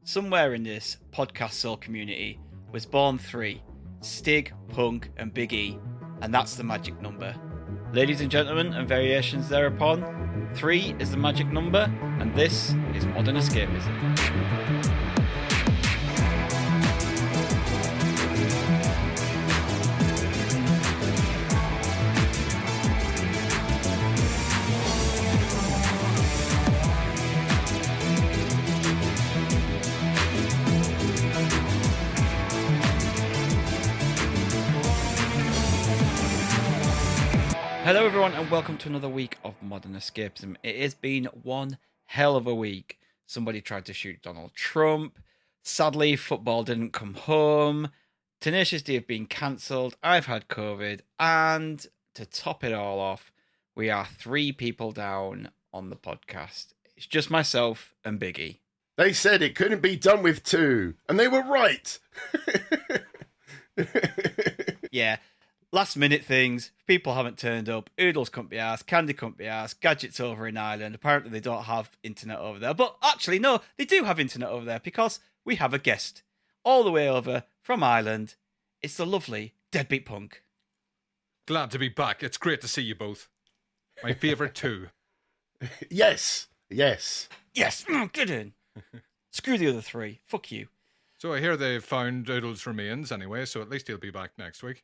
somewhere in this podcast soul community was born three: Stig, Punk, and Biggie, and that's the magic number. Ladies and gentlemen, and variations thereupon, 3 is the magic number, and this is Modern Escapism. Hello everyone and welcome to another week of Modern Escapism. It has been one hell of a week. Somebody tried to shoot Donald Trump. Sadly, football didn't come home. Tenacious D have been cancelled. I've had COVID. And to top it all off, we are 3 people down on the podcast. It's just myself and Biggie. They said it couldn't be done with 2, and they were right. Yeah. Last minute things, people haven't turned up, Oodles couldn't be asked, Candy couldn't be asked, Gadget's over in Ireland, apparently they don't have internet over there, but actually no, they do have internet over there because we have a guest, all the way over from Ireland. It's the lovely DeadbeatPunk. Glad to be back, it's great to see you both. My favourite 2. Yes, Get in. Screw the other 3, fuck you. So I hear they found Oodles' remains anyway, so at least he'll be back next week.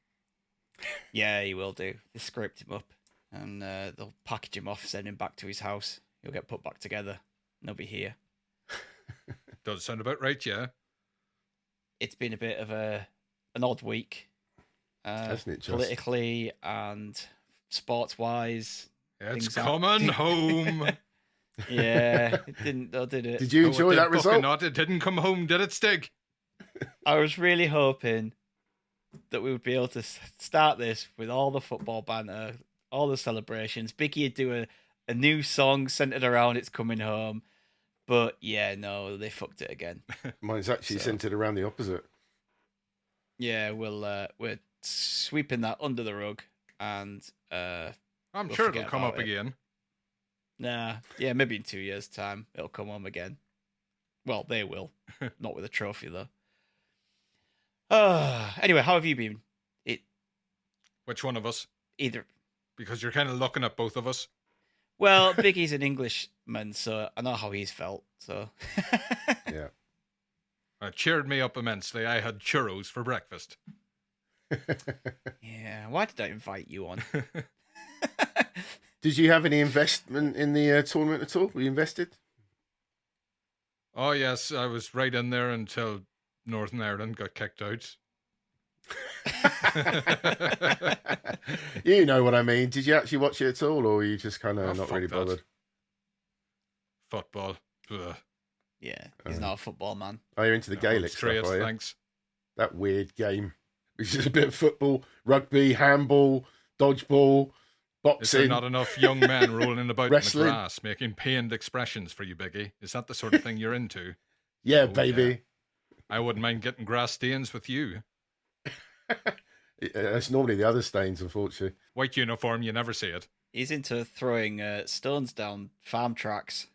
Yeah, he will do. They scraped him up and they'll package him off, send him back to his house. He'll get put back together and he'll be here. Does sound about right, yeah. It's been a bit of an odd week. Hasn't it just? Politically and sports-wise. It's coming home. Yeah, it didn't, though, did it? Did you enjoy that result? Not, it didn't come home, did it, Stig? I was really hoping that we would be able to start this with all the football banter, all the celebrations. Biggie would do a new song centered around It's Coming Home. But yeah, no, they fucked it again. Mine's actually centered around the opposite. Yeah, we're sweeping that under the rug and I'm sure it'll come up again. Nah, yeah, maybe in 2 years' time it'll come home again. Well, they will. Not with a trophy though. Anyway, how have you been? Which one of us? Either. Because you're kind of looking at both of us. Well, Biggie's an Englishman, so I know how he's felt. So. Yeah. It cheered me up immensely. I had churros for breakfast. Yeah, why did I invite you on? Did you have any investment in the tournament at all? Were you invested? Oh, yes. I was right in there until Northern Ireland got kicked out. You know what I mean. Did you actually watch it at all, or were you just kind of not really bothered? Football. Ugh. Yeah, he's not a football man. Are you into the Gaelic straight, stuff, are you? Thanks. That weird game. Which is a bit of football, rugby, handball, dodgeball, boxing. Is there not enough young men rolling about wrestling in the grass making pained expressions for you, Biggie? Is that the sort of thing you're into? Yeah, baby. Yeah. I wouldn't mind getting grass stains with you. That's normally the other stains, unfortunately. White uniform, you never see it. He's into throwing stones down farm tracks.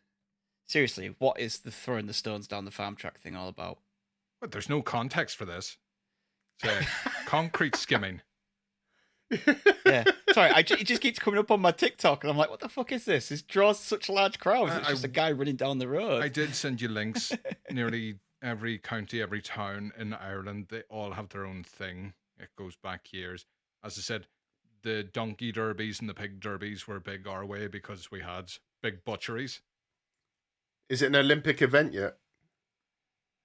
Seriously, what is the throwing the stones down the farm track thing all about? But there's no context for this. It's concrete skimming. Yeah, sorry, it just keeps coming up on my TikTok, and I'm like, what the fuck is this? This draws such large crowds. It's just a guy running down the road. I did send you links. Nearly every county, every town in Ireland, they all have their own thing. It goes back years. As I said, the donkey derbies and the pig derbies were big our way because we had big butcheries. Is it an Olympic event yet?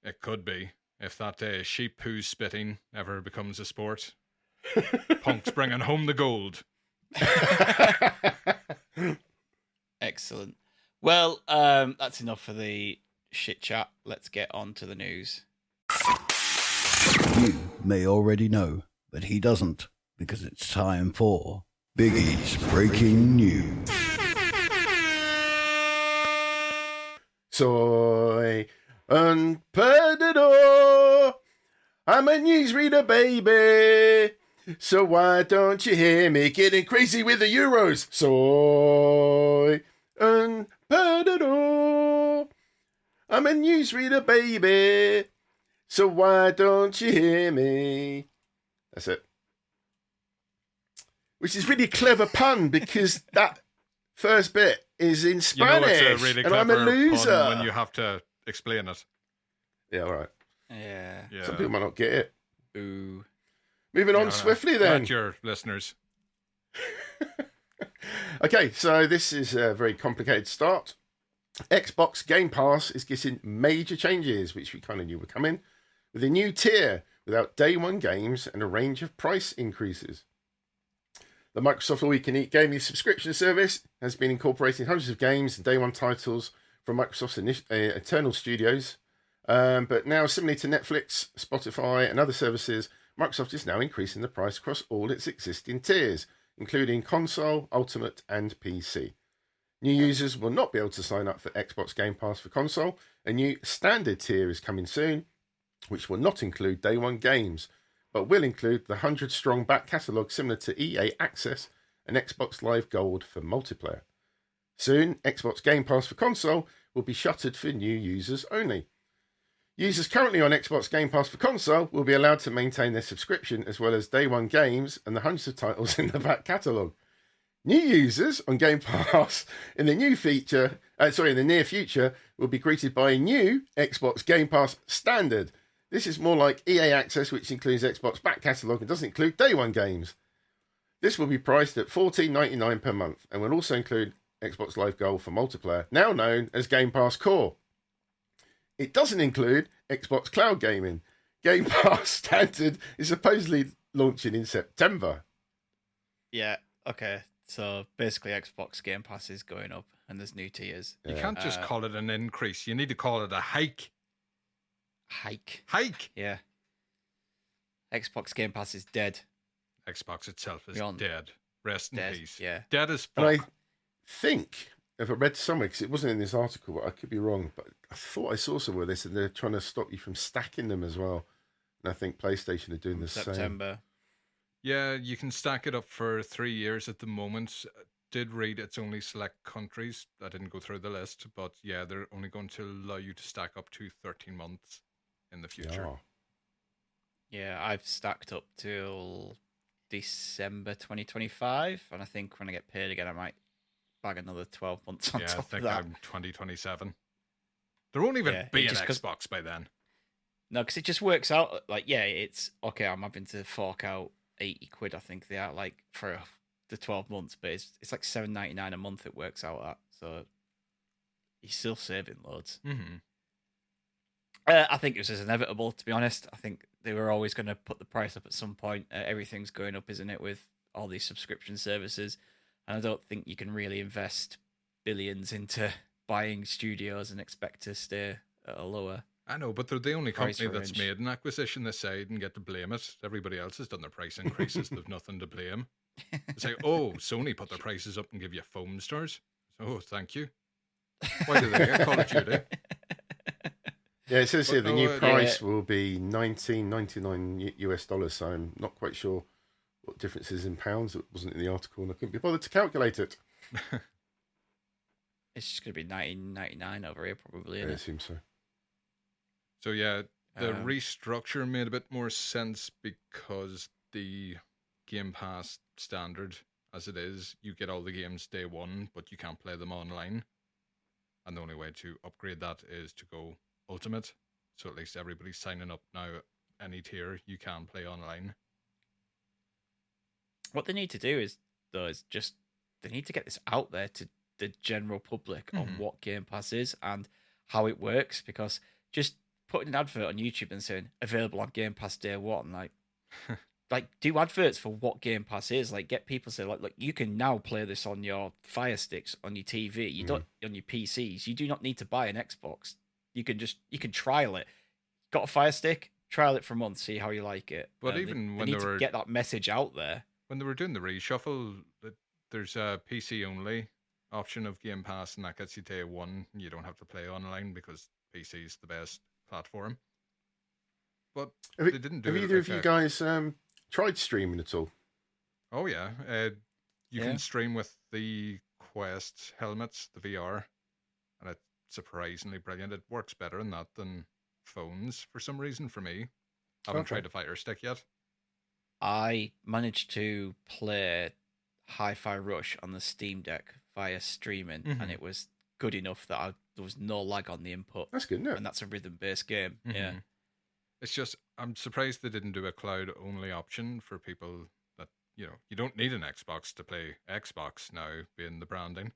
It could be. If that sheep poo spitting ever becomes a sport. Punk's bringing home the gold. Excellent. Well, that's enough for the shit chat. Let's get on to the news. You may already know, but he doesn't, because it's time for Biggie's Breaking News. Soy un perdedor. I'm a newsreader, baby. So why don't you hear me getting crazy with the Euros? Soy un perdedor. I'm a newsreader, baby. So why don't you hear me? That's it. Which is really clever pun because that first bit is in Spanish, it's a really and I'm a clever loser. pun when you have to explain it. Yeah, all right. Yeah. Some people might not get it. Boo. Moving on swiftly then. Not your listeners. Okay, so this is a very complicated start. Xbox Game Pass is getting major changes, which we kind of knew were coming, with a new tier without day one games and a range of price increases. The Microsoft All You Can Eat gaming subscription service has been incorporating hundreds of games and day one titles from Microsoft's internal studios. But now, similarly to Netflix, Spotify, and other services, Microsoft is now increasing the price across all its existing tiers, including console, ultimate, and PC. New users will not be able to sign up for Xbox Game Pass for console. A new standard tier is coming soon, which will not include day one games, but will include the 100-strong back catalogue similar to EA Access and Xbox Live Gold for multiplayer. Soon, Xbox Game Pass for console will be shuttered for new users only. Users currently on Xbox Game Pass for console will be allowed to maintain their subscription as well as day one games and the hundreds of titles in the back catalogue. New users on Game Pass in the near future will be greeted by a new Xbox Game Pass Standard. This is more like EA Access, which includes Xbox back catalogue and doesn't include day one games. This will be priced at $14.99 per month and will also include Xbox Live Gold for multiplayer, now known as Game Pass Core. It doesn't include Xbox Cloud Gaming. Game Pass Standard is supposedly launching in September. Yeah, okay. So basically Xbox Game Pass is going up and there's new tiers. You can't just call it an increase. You need to call it a hike. Hike? Yeah. Xbox Game Pass is dead. Xbox itself is dead. Rest in peace. Yeah. Dead as fuck. And I think, if I read somewhere, because it wasn't in this article, but I could be wrong, but I thought I saw somewhere this, and they're trying to stop you from stacking them as well. And I think PlayStation are doing the same. September. Yeah, you can stack it up for 3 years at the moment. Did read it's only select countries. I didn't go through the list, but yeah, they're only going to allow you to stack up to 13 months in the future. Yeah, I've stacked up till December 2025, and I think when I get paid again, I might bag another 12 months on top of that. I think I'm 2027. There won't even be an Xbox by then. No, because it just works out. Like, yeah, it's okay. I'm having to fork out 80 quid. I think they are like for the 12 months, but it's like $7.99 a month. It works out at, so you're still saving loads. Mm-hmm. I think it was just inevitable, to be honest. I think they were always going to put the price up at some point. Everything's going up, isn't it, with all these subscription services? And I don't think you can really invest billions into buying studios and expect to stay at a lower. I know, but they're the only company that's range. made an acquisition this side and get to blame it. Everybody else has done their price increases. They've nothing to blame. It's like, oh, Sony put their prices up and give you foam stars. Oh, thank you. Why do they get Call of Duty? Yeah, it says here the new price will be $19.99 US, so I'm not quite sure what difference is in pounds. It wasn't in the article, and I couldn't be bothered to calculate it. It's just going to be $19.99 over here, probably. Yeah, it seems so. So yeah, the restructure made a bit more sense because the Game Pass standard, as it is, you get all the games day one, but you can't play them online. And the only way to upgrade that is to go Ultimate. So at least everybody's signing up now. Any tier you can play online. What they need to do is just they need to get this out there to the general public on what Game Pass is and how it works, because just putting an advert on YouTube and saying available on Game Pass day one, like do adverts for what Game Pass is. Like, get people to say, like, look, you can now play this on your Fire Sticks, on your TV. You don't on your PCs. You do not need to buy an Xbox. You can trial it. Got a Fire Stick? Trial it for a month, see how you like it. But even when they need to get that message out there. When they were doing the reshuffle, there's a PC only option of Game Pass, and that gets you day one. You don't have to play online because PC is the best platform. But they didn't do it. Have either of you guys tried streaming at all? Oh yeah, you can stream with the Quest helmets, the VR, and it surprisingly brilliant. It works better in that than phones for some reason for me. I haven't tried a Fire Stick yet. I managed to play Hi-Fi Rush on the Steam Deck via streaming, and it was good enough that there was no lag on the input. That's good, isn't it? And that's a rhythm-based game. Yeah. It's just, I'm surprised they didn't do a cloud-only option for people that, you don't need an Xbox to play Xbox now, being the branding.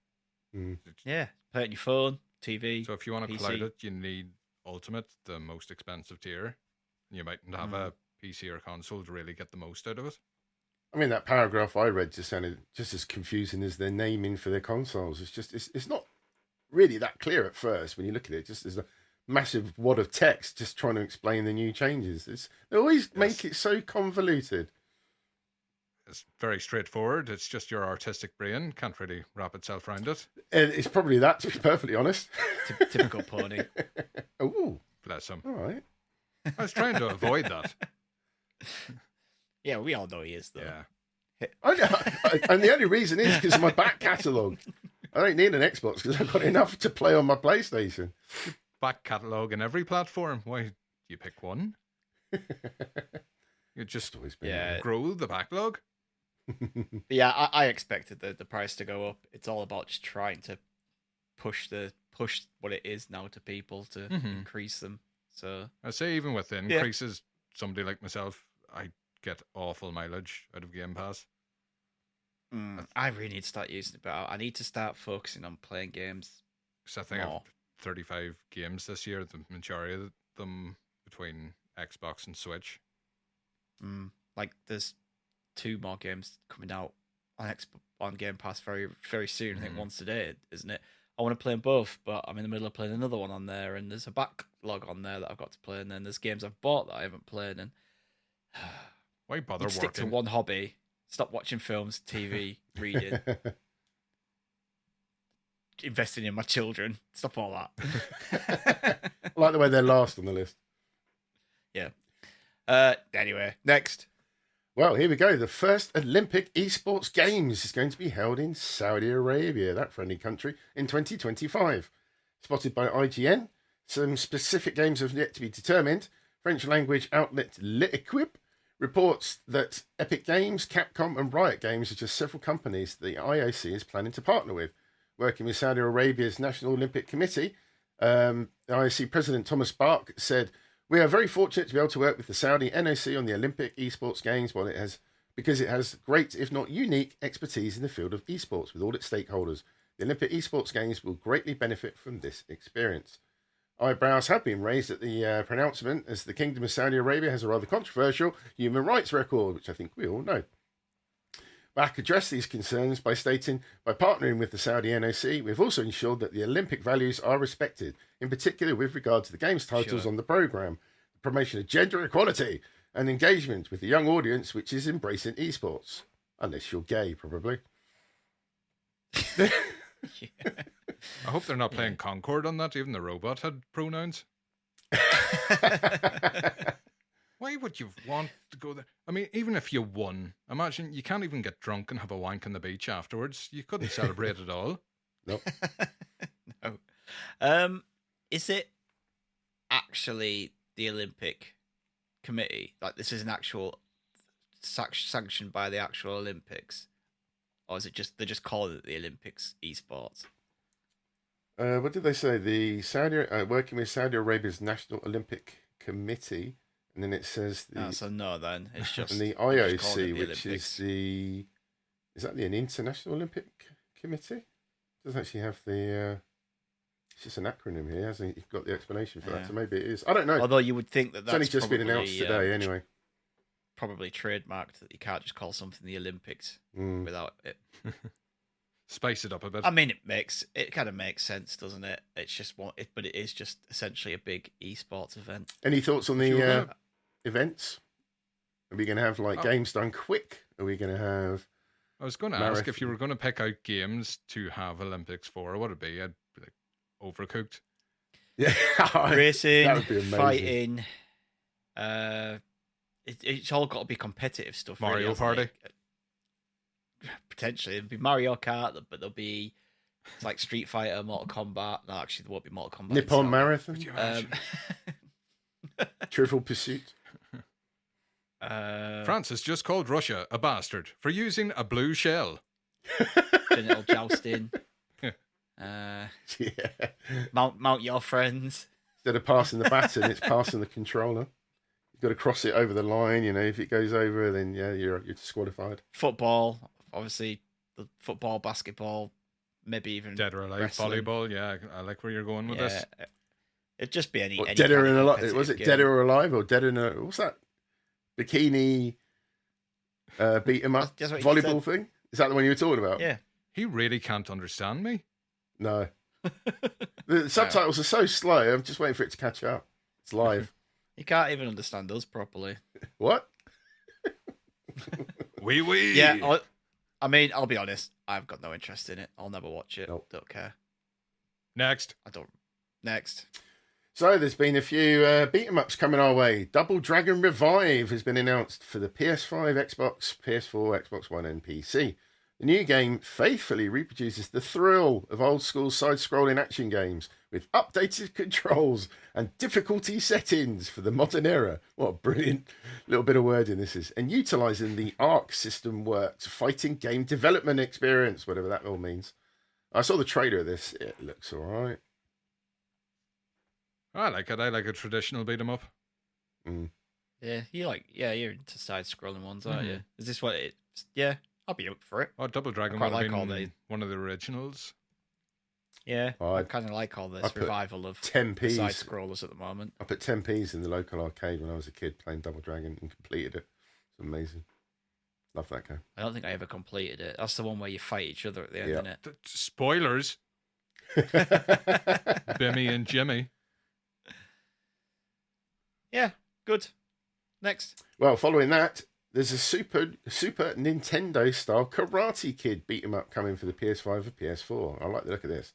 Yeah, play it on your phone, TV. So if you want to PC. cloud it, you need Ultimate, the most expensive tier. And you mightn't have a PC or console to really get the most out of it. I mean, that paragraph I read just sounded just as confusing as their naming for their consoles. It's not really that clear at first when you look at it. Just as a massive wad of text just trying to explain the new changes. They always make it so convoluted. It's very straightforward. It's just your artistic brain can't really wrap itself around it. And it's probably that, to be perfectly honest. Typical pony. Oh, Bless him. all right. I was trying to avoid that. Yeah, we all know he is, though. Yeah. And the only reason is because of my back catalogue. I don't need an Xbox because I've got enough to play on my PlayStation. Back catalogue in every platform. Why do you pick one? You just Always been grow the backlog. But yeah, I expected the price to go up. It's all about just trying to push what it is now to people to increase them. So I say even with the increases, somebody like myself, I get awful mileage out of Game Pass. I really need to start using it, but I need to start focusing on playing games. Because I think more. I've 35 games this year, the majority of them between Xbox and Switch. Like there's 2 more games coming out on Game Pass very, very soon. I think once today, isn't it? I want to play them both, but I'm in the middle of playing another one on there, and there's a backlog on there that I've got to play, and then there's games I've bought that I haven't played. And why bother stick to working? one hobby. Stop watching films, TV, reading, investing in my children. Stop all that. I like the way they're last on the list. Yeah. Anyway, next. Well, here we go. The first Olympic esports games is going to be held in Saudi Arabia, that friendly country, in 2025. Spotted by IGN. Some specific games have yet to be determined. French language outlet L'Equipe reports that Epic Games, Capcom and Riot Games are just several companies the IOC is planning to partner with. Working with Saudi Arabia's National Olympic Committee, the IOC President Thomas Bach said, "We are very fortunate to be able to work with the Saudi NOC on the Olympic esports games because it has great, if not unique, expertise in the field of esports with all its stakeholders. The Olympic esports games will greatly benefit from this experience." Eyebrows have been raised at the pronouncement, as the Kingdom of Saudi Arabia has a rather controversial human rights record, which I think we all know. Bach addressed these concerns by stating, "By partnering with the Saudi NOC, we've also ensured that the Olympic values are respected, in particular with regard to the games titles on the programme, the promotion of gender equality, and engagement with the young audience which is embracing esports." Unless you're gay, probably. I hope they're not playing Concord on that. Even the robot had pronouns. Why would you want to go there? I mean, even if you won, imagine you can't even get drunk and have a wank on the beach afterwards. You couldn't celebrate at all. Nope. No. Is it actually the Olympic Committee? Like, this is an actual sanctioned by the actual Olympics? Or is it just, they're just calling it the Olympics esports? What did they say? The Saudi working with Saudi Arabia's National Olympic Committee, and then it says So no, then it's just and the they're just calling IOC, it the which Olympics. is that the International Olympic Committee? It doesn't actually have the. It's just an acronym here, hasn't it? You've got the explanation for that, so maybe it is. I don't know. Although you would think that It's that's only just been probably, announced today, anyway. Probably trademarked that you can't just call something the Olympics without it. Spice it up a bit. I mean, it kind of makes sense, doesn't it? It's just but it is just essentially a big esports event. Any thoughts on the events? Are we going to have games done quick? Are we going to have? I was going to ask if you were going to pick out games to have Olympics for. What would it be? I'd be like Overcooked. Yeah, Racing, that would be amazing. fighting. It's all got to be competitive stuff. Mario really, Party. Potentially, it'd be Mario Kart, but there'll be It's like Street Fighter, Mortal Kombat. No, actually, there won't be Mortal Kombat. Nippon Marathon, Would you Um, imagine? Trivial Pursuit. France has just called Russia a bastard for using a blue shell. Genital jousting. Yeah. Mount your friends. Instead of passing the baton, it's passing the controller. You've got to cross it over the line. If it goes over, then you're disqualified. Football, obviously, the football, basketball, maybe even Dead or alive, wrestling. volleyball. Yeah, I like where you're going with this. It'd just be any Dead or kind of alive? competitive Was it game. Dead or Alive or Dead in a what's that? Bikini beat 'em up That's what you volleyball said. thing? Is that the one you were talking about? Yeah. He really can't understand me. No. The subtitles are so slow. I'm just waiting for it to catch up. It's live. You can't even understand us properly. What? Wee. Yeah, I mean, I'll be honest. I've got no interest in it. I'll never watch it. Nope. Don't care. Next. I don't. Next. So there's been a few beat 'em ups coming our way. Double Dragon Revive has been announced for the PS5, Xbox, PS4, Xbox One, and PC. The new game faithfully reproduces the thrill of old school side-scrolling action games with updated controls and difficulty settings for the modern era. What a brilliant little bit of wording this is. And utilising the ARC system works fighting game development experience, whatever that all means. I saw the trailer of this. It looks all right. I like it. I like a traditional beat 'em up. Yeah, you're into side-scrolling ones, aren't Mhm. you? Is this what it? Yeah, I'll be up for it. Oh, Double Dragon quite would have like all been the- one of the originals. Yeah, Oh, I kind of like all I this put revival of 10p's. side-scrollers at the moment. I put 10p's in the local arcade when I was a kid playing Double Dragon and completed it. It's amazing. Love that game. I don't think I ever completed it. That's the one where you fight each other at the end, Yeah. isn't it? Spoilers. Bimmy and Jimmy. Yeah, good. Next. Well, following that, there's a Super Nintendo style Karate Kid beat 'em up coming for the PS5 and PS4. I like the look of this.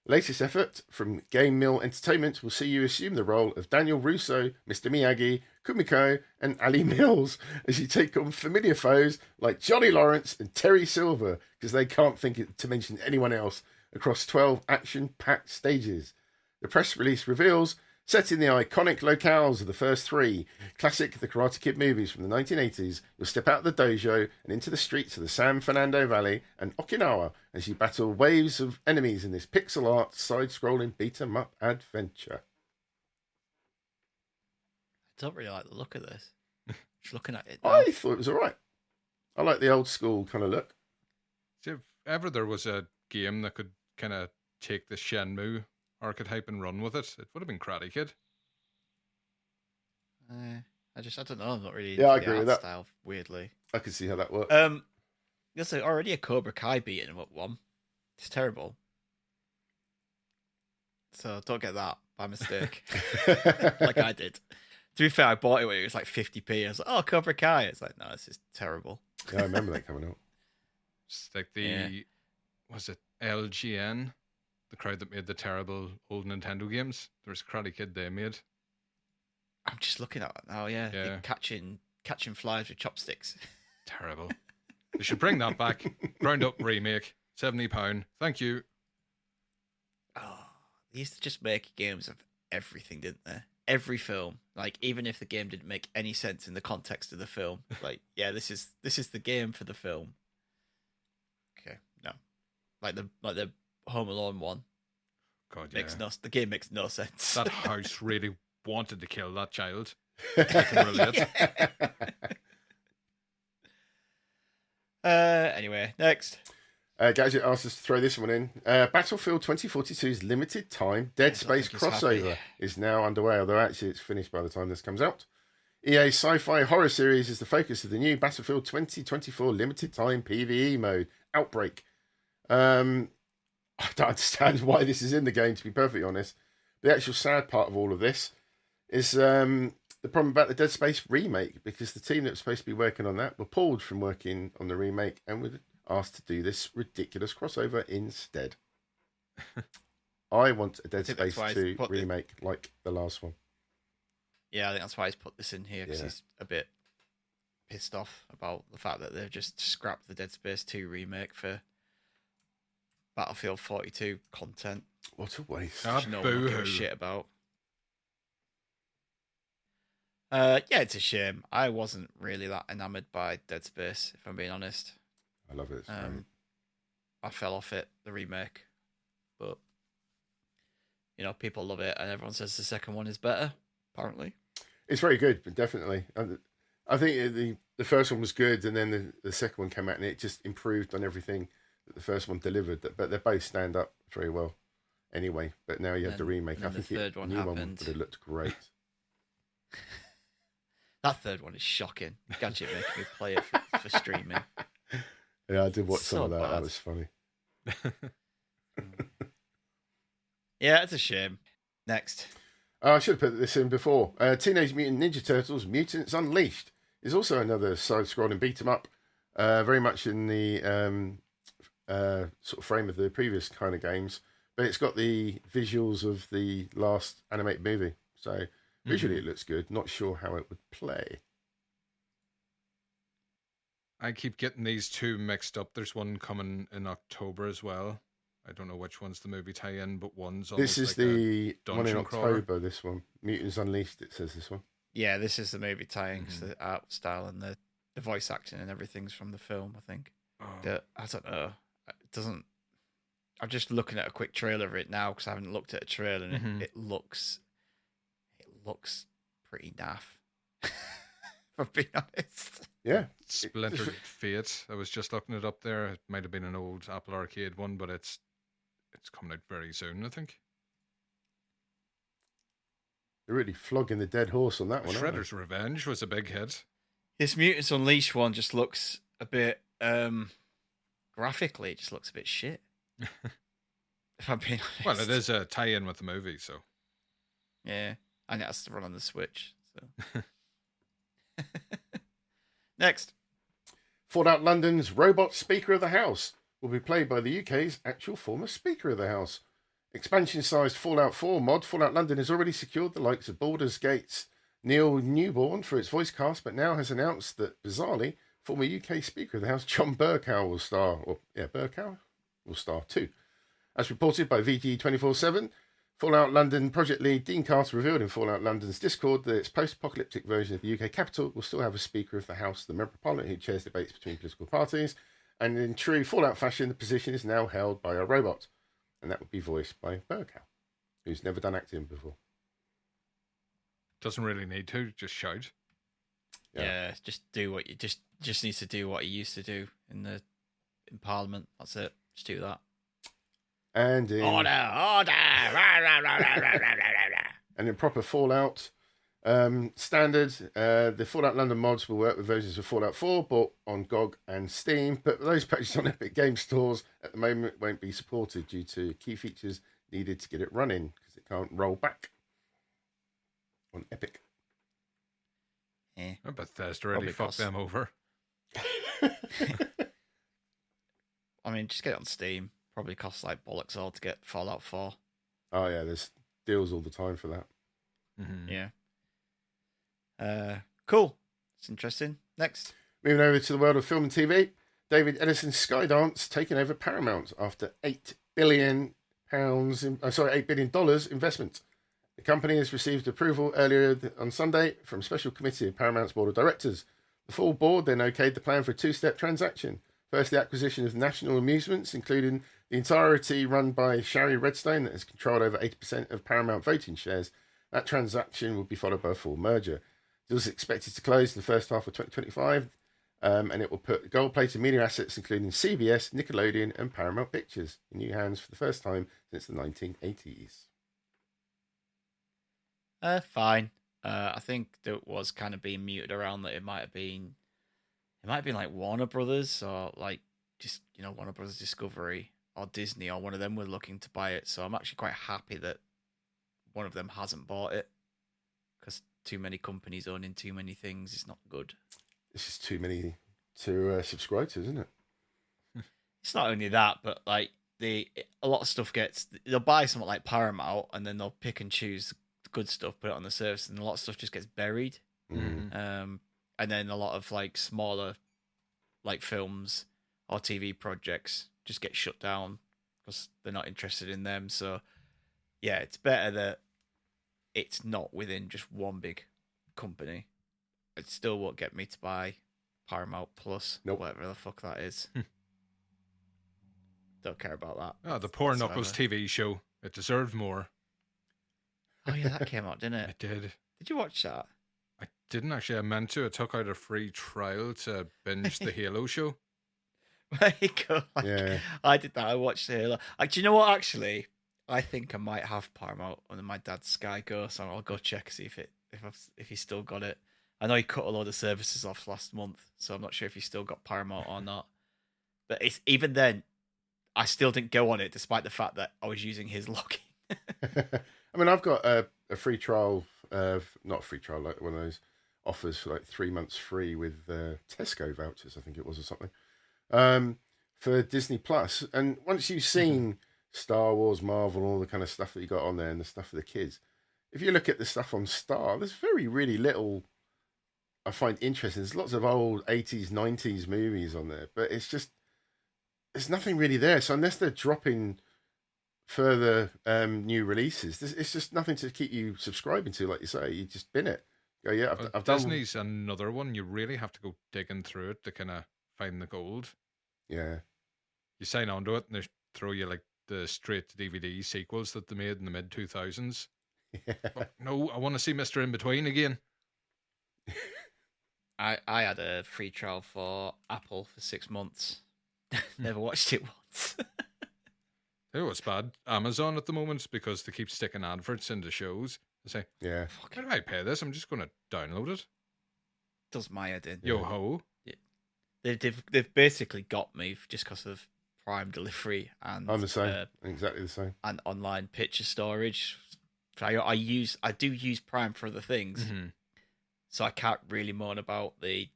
Latest effort from Game Mill Entertainment will see you assume the role of Daniel Russo, Mr. Miyagi, Kumiko, and Ali Mills as you take on familiar foes like Johnny Lawrence and Terry Silver, because they can't think to mention anyone else, across 12 action-packed stages. The press release reveals, set in the iconic locales of the first three classic The Karate Kid movies from the 1980s, you'll step out of the dojo and into the streets of the San Fernando Valley and Okinawa as you battle waves of enemies in this pixel art side-scrolling beat-em-up adventure. I don't really like the look of this. Just looking at it now. I thought it was all right. I like the old school kind of look. See, if ever there was a game that could kind of take the Shenmue archetype and run with it, it would have been Karate Kid. I don't know. I'm not really Yeah, I into the agree with art that. style, weirdly. I can see how that works. There's already a Cobra Kai beating him up one. It's terrible. So don't get that by mistake, like I did. To be fair, I bought it when it was like 50p. I was like, oh, Cobra Kai. It's like, no, this is terrible. Yeah, I remember that coming out. It's like the, Yeah. was it LGN? The crowd that made the terrible old Nintendo games. There's a Karate Kid they made. I'm just looking at it now. Yeah, Yeah. they're catching flies with chopsticks. Terrible. They should bring that back. Ground up remake. £70. Thank you. Oh, they used to just make games of everything, didn't they? Every film, like even if the game didn't make any sense in the context of the film, like yeah, this is the game for the film. Okay, no, like the Home Alone one God, yeah. makes the game makes no sense. That house really wanted to kill that child. I can relate. Anyway, next. Gadget asked us to throw this one in. Battlefield 2042's limited time Dead I don't Space think he's crossover happy. is now underway, although actually it's finished by the time this comes out. EA's sci-fi horror series is the focus of the new Battlefield 2024 limited time PvE mode, Outbreak. I don't understand why this is in the game, to be perfectly honest. The actual sad part of all of this is the problem about the Dead Space remake, because the team that was supposed to be working on that were pulled from working on the remake and were asked to do this ridiculous crossover instead. I want a Dead think that's Space why 2 he's put remake like the last one. Yeah, I think that's why he's put this in here because Yeah. he's a bit pissed off about the fact that they've just scrapped the Dead Space 2 remake for Battlefield 42 content. What a waste. Ah, Which no one will give boo-hoo. a shit about. Yeah, it's a shame. I wasn't really that enamored by Dead Space, if I'm being honest. I love it. It's great. I fell off it, the remake, but people love it, and everyone says the second one is better. Apparently, It's very good, but definitely. I think the first one was good, and then the second one came out, and it just improved on everything that the first one delivered. But they both stand up very well anyway. But now you have the remake. I and then think the third one new one happened. would have looked great. That third one is shocking. Gadget making me play it for streaming. Yeah, I did watch So some of that. bad. That was funny. Yeah, it's a shame. Next. I should have put this in before. Teenage Mutant Ninja Turtles: Mutants Unleashed is also another side-scrolling beat 'em up, very much in the sort of frame of the previous kind of games, but it's got the visuals of the last animated movie. So visually, it looks good. Not sure how it would play. I keep getting these two mixed up. There's one coming in October as well. I don't know which one's the movie tie-in, but one's This almost is like the a one in dungeon crawler. October. This one, Mutants Unleashed. It says this one. Yeah, this is the movie tying, 'cause the art style and the voice acting and everything's from the film, I think. Oh, I don't know. It doesn't. I'm just looking at a quick trailer of it now because I haven't looked at a trailer, and it looks pretty naff. If I'm being honest. Yeah, Splintered Fate. I was just looking it up there. It might have been an old Apple Arcade one, but it's coming out very soon, I think. they're really flogging the dead horse on that one. aren't they? Shredder's Revenge was a big hit. This Mutants Unleashed one just looks a bit graphically. It just looks a bit shit. If I'm being honest. Well, it is a tie-in with the movie, so. Yeah, and it has to run on the Switch. So. Next. Fallout London's robot Speaker of the House will be played by the UK's actual former Speaker of the House. Expansion-sized Fallout 4 mod, Fallout London has already secured the likes of Baldur's Gate's Neil Newborn for its voice cast, but now has announced that, bizarrely, former UK Speaker of the House John Burkow will star, Burkow will star too. As reported by VG247, Fallout London project lead Dean Carter revealed in Fallout London's Discord that its post-apocalyptic version of the UK capital will still have a Speaker of the House, the member of Parliament who chairs debates between political parties, and in true Fallout fashion, the position is now held by a robot, and that would be voiced by Burkow, who's never done acting before. Doesn't really need to, just shout. Yeah, just do what you just needs to do what he used to do in Parliament. That's it. Just do that. And in, Order. Rah, rah, rah, rah, rah, rah, rah. and in proper Fallout standard, the Fallout London mods will work with versions of Fallout 4, bought on GOG and Steam, but those purchased on Epic Game Stores at the moment won't be supported due to key features needed to get it running, because it can't roll back on Epic. Yeah. Bethesda really Probably fucked them over. I mean, just get it on Steam. Probably costs like bollocks all to get Fallout 4. Oh yeah, there's deals all the time for that. Yeah. Cool. It's interesting. Next. Moving over to the world of film and TV, David Edison's Skydance taking over Paramount after $8 billion investment. The company has received approval earlier on Sunday from a special committee of Paramount's board of directors. The full board then okayed the plan for a two-step transaction. First, the acquisition of National Amusements, including the entirety run by Shari Redstone, that has controlled over 80% of Paramount voting shares. That transaction will be followed by a full merger. It is expected to close in the first half of 2025, and it will put gold-plated media assets, including CBS, Nickelodeon, and Paramount Pictures, in new hands for the first time since the 1980s. Fine. I think that was kind of being muted around that it might have been like Warner Brothers or like just Warner Brothers Discovery or Disney or one of them were looking to buy it. So I'm actually quite happy that one of them hasn't bought it, because too many companies owning too many things is not good. This is too many to subscribe to, isn't it? It's not only that, but like a lot of stuff they'll buy something like Paramount and then they'll pick and choose the good stuff, put it on the service, and a lot of stuff just gets buried. And then a lot of like smaller like films or TV projects just get shut down because they're not interested in them. So yeah, it's better that it's not within just one big company. It still won't get me to buy Paramount Plus, Nope. whatever the fuck that is. Don't care about that. Oh, the Poor whatsoever. Knuckles TV show. It deserved more. Oh yeah, that came out, didn't it? It did. Did you watch that? I didn't actually. I meant to. I took out a free trial to binge the Halo show. There you go. Like, Yeah. I did that. I watched the Halo. Do you know what? Actually, I think I might have Paramount on my dad's Sky Go, so I'll go check see if he's still got it. I know he cut a load of services off last month, so I'm not sure if he's still got Paramount or not. But it's even then, I still didn't go on it, despite the fact that I was using his login. I mean, I've got a free trial, not a free trial, like one of those offers for like 3 months free with Tesco vouchers, I think it was, or something, for Disney Plus. And once you've seen Star Wars, Marvel, all the kind of stuff that you got on there and the stuff for the kids, if you look at the stuff on Star, there's really little I find interesting. There's lots of old 80s, 90s movies on there, but it's just, there's nothing really there. So unless they're dropping further new releases, it's just nothing to keep you subscribing to. Like you say, you just bin it. Go, yeah, I've done. Disney's another one. You really have to go digging through it to kind of find the gold. Yeah. You sign onto it and they throw you like the straight to DVD sequels that they made in the mid 2000s. Yeah. No, I want to see Mr. In Between again. I had a free trial for Apple for 6 months. Never watched it once. You know what's bad? Amazon at the moment, because they keep sticking adverts into shows. They say, Yeah. why do I pay this? I'm just going to download it. Does my head in. Yo ho. They've basically got me just because of Prime delivery and I'm the same. Exactly the same. and online picture storage. I do use Prime for other things, so I can't really moan about I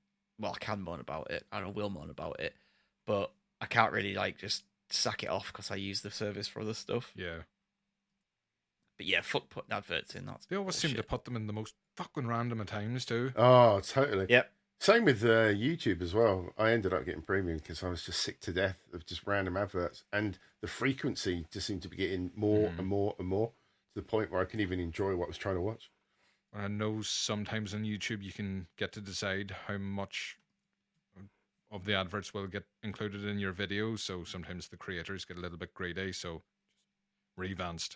can moan about it, and I will moan about it, but I can't really like just sack it off because I use the service for other stuff. Yeah. But yeah, fuck putting adverts in. They always seem to bullshit. put them in the most fucking random of times too. Oh, totally. Yep. Same with YouTube as well. I ended up getting premium because I was just sick to death of just random adverts, and the frequency just seemed to be getting more and more and more, to the point where I couldn't even enjoy what I was trying to watch. I know sometimes on YouTube you can get to decide how much of the adverts will get included in your video, so sometimes the creators get a little bit greedy, so revanced.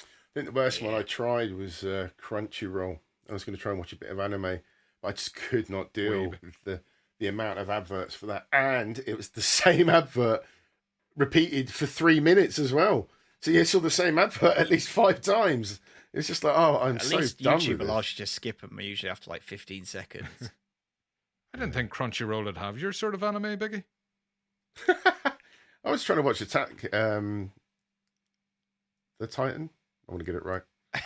I think the worst one I tried was Crunchyroll. I was going to try and watch a bit of anime, but I just could not deal Weeb. with the amount of adverts for that. And it was the same advert repeated for 3 minutes as well. So you saw the same advert at least 5 times. It's just like, oh, I'm At so least done YouTube with this. allows you to skip them usually after like 15 seconds. I didn't think Crunchyroll would have your sort of anime, Biggie. I was trying to watch Attack the Titan. I want to get it right.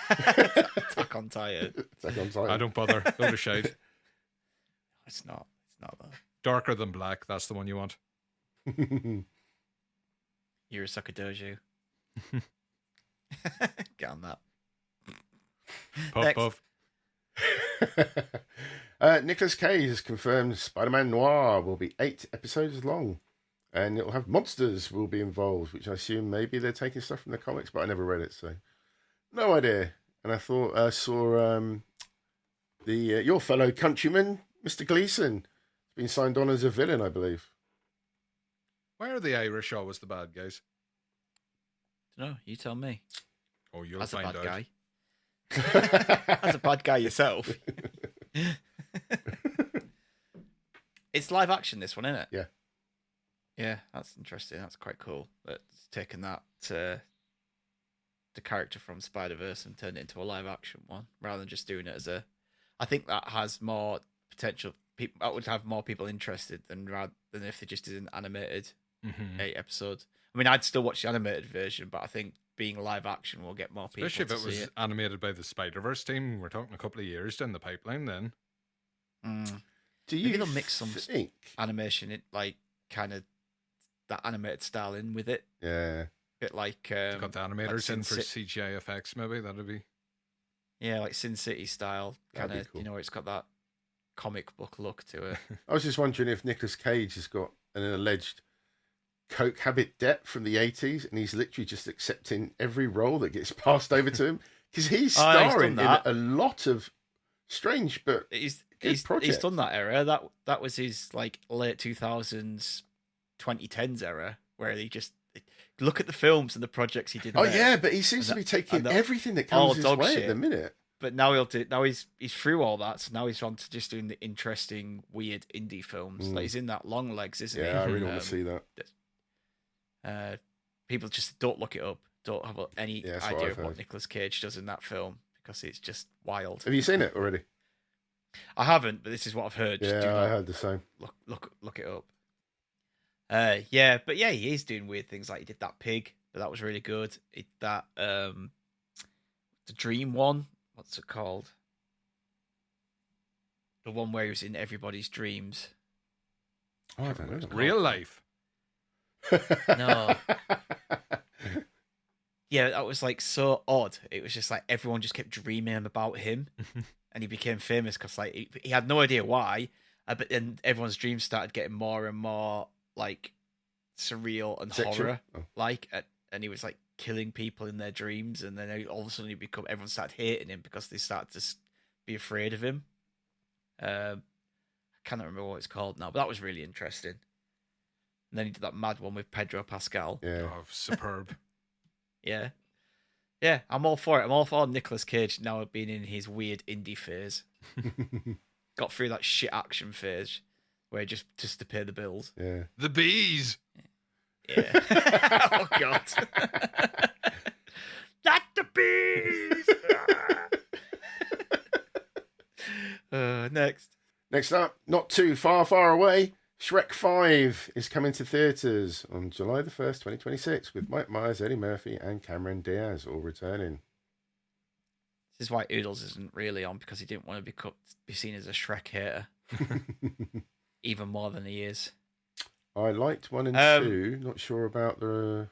Attack on Titan. Attack on Titan. I don't bother. Load of shade. It's not that. Darker than black, that's the one you want. You're a sucker dojo. Get on that. Puff, Next. puff. Nicolas Cage has confirmed Spider-Man Noir will be 8 episodes long, and it'll have monsters will be involved, which I assume maybe they're taking stuff from the comics, but I never read it, so no idea. And I thought I saw your fellow countryman, Mr. Gleason, has been signed on as a villain, I believe. Why are the Irish always the bad guys? No, you tell me. Oh, you'll As a find bad out. guy. As a bad guy yourself. It's live action, this one, isn't it? Yeah. Yeah, that's interesting. That's quite cool. That's taken that the character from Spider-Verse and turned it into a live action one rather than just doing it as a. I think that has more potential. People that would have more people interested than if they just did an animated 8 episodes. I mean, I'd still watch the animated version, but I think being live action will get more people. Especially if to it see was animated by the Spider-Verse team. We're talking a couple of years down the pipeline then. Do you Maybe they'll mix some think? animation, it like kind of that animated style in with it. Yeah. Bit like Got the animators Sin in for Ci- CGI effects, maybe. That'd be. yeah, like Sin City style, That'd kind be of. cool. You know, where it's got that comic book look to it. I was just wondering if Nicolas Cage has got an alleged coke habit debt from the 80s, and he's literally just accepting every role that gets passed over to him because he's starring in a lot of strange but he's projects. done that era. That was his like late 2000s, 2010s era where he just look at the films and the projects he did. Oh yeah, but he seems to be taking everything that comes his way at the minute. But now he's through all that, so now he's on to just doing the interesting, weird indie films. Like he's in that Long Legs, isn't he? Yeah, I really want to see that. People just don't look it up. Don't have any idea of what Nicolas Cage does in that film because it's just wild. Have you seen it already? I haven't, but this is what I've heard. Just I heard the same. Look it up. He is doing weird things. Like he did that Pig, but that was really good. He did that the Dream one. What's it called? The one where he was in everybody's dreams. Oh, I don't know. Real life. No. Yeah, that was like so odd. It was just like everyone just kept dreaming about him, and he became famous because like he had no idea why. But then everyone's dreams started getting more and more like surreal and horror, and he was like killing people in their dreams, and then all of a sudden everyone started hating him because they started to be afraid of him. I cannot remember what it's called now, but that was really interesting. And then he did that mad one with Pedro Pascal. Yeah, superb. Yeah, I'm all for it. I'm all for Nicolas Cage now being in his weird indie phase. Got through that shit action phase where just to pay the bills. Yeah, the bees. Yeah. Oh God. Not the bees. Next up, not too far away, Shrek 5 is coming to theatres on July the 1st, 2026, with Mike Myers, Eddie Murphy, and Cameron Diaz all returning. This is why Oodles isn't really on, because he didn't want to be seen as a Shrek hater, even more than he is. I liked 1 and 2. Not sure about the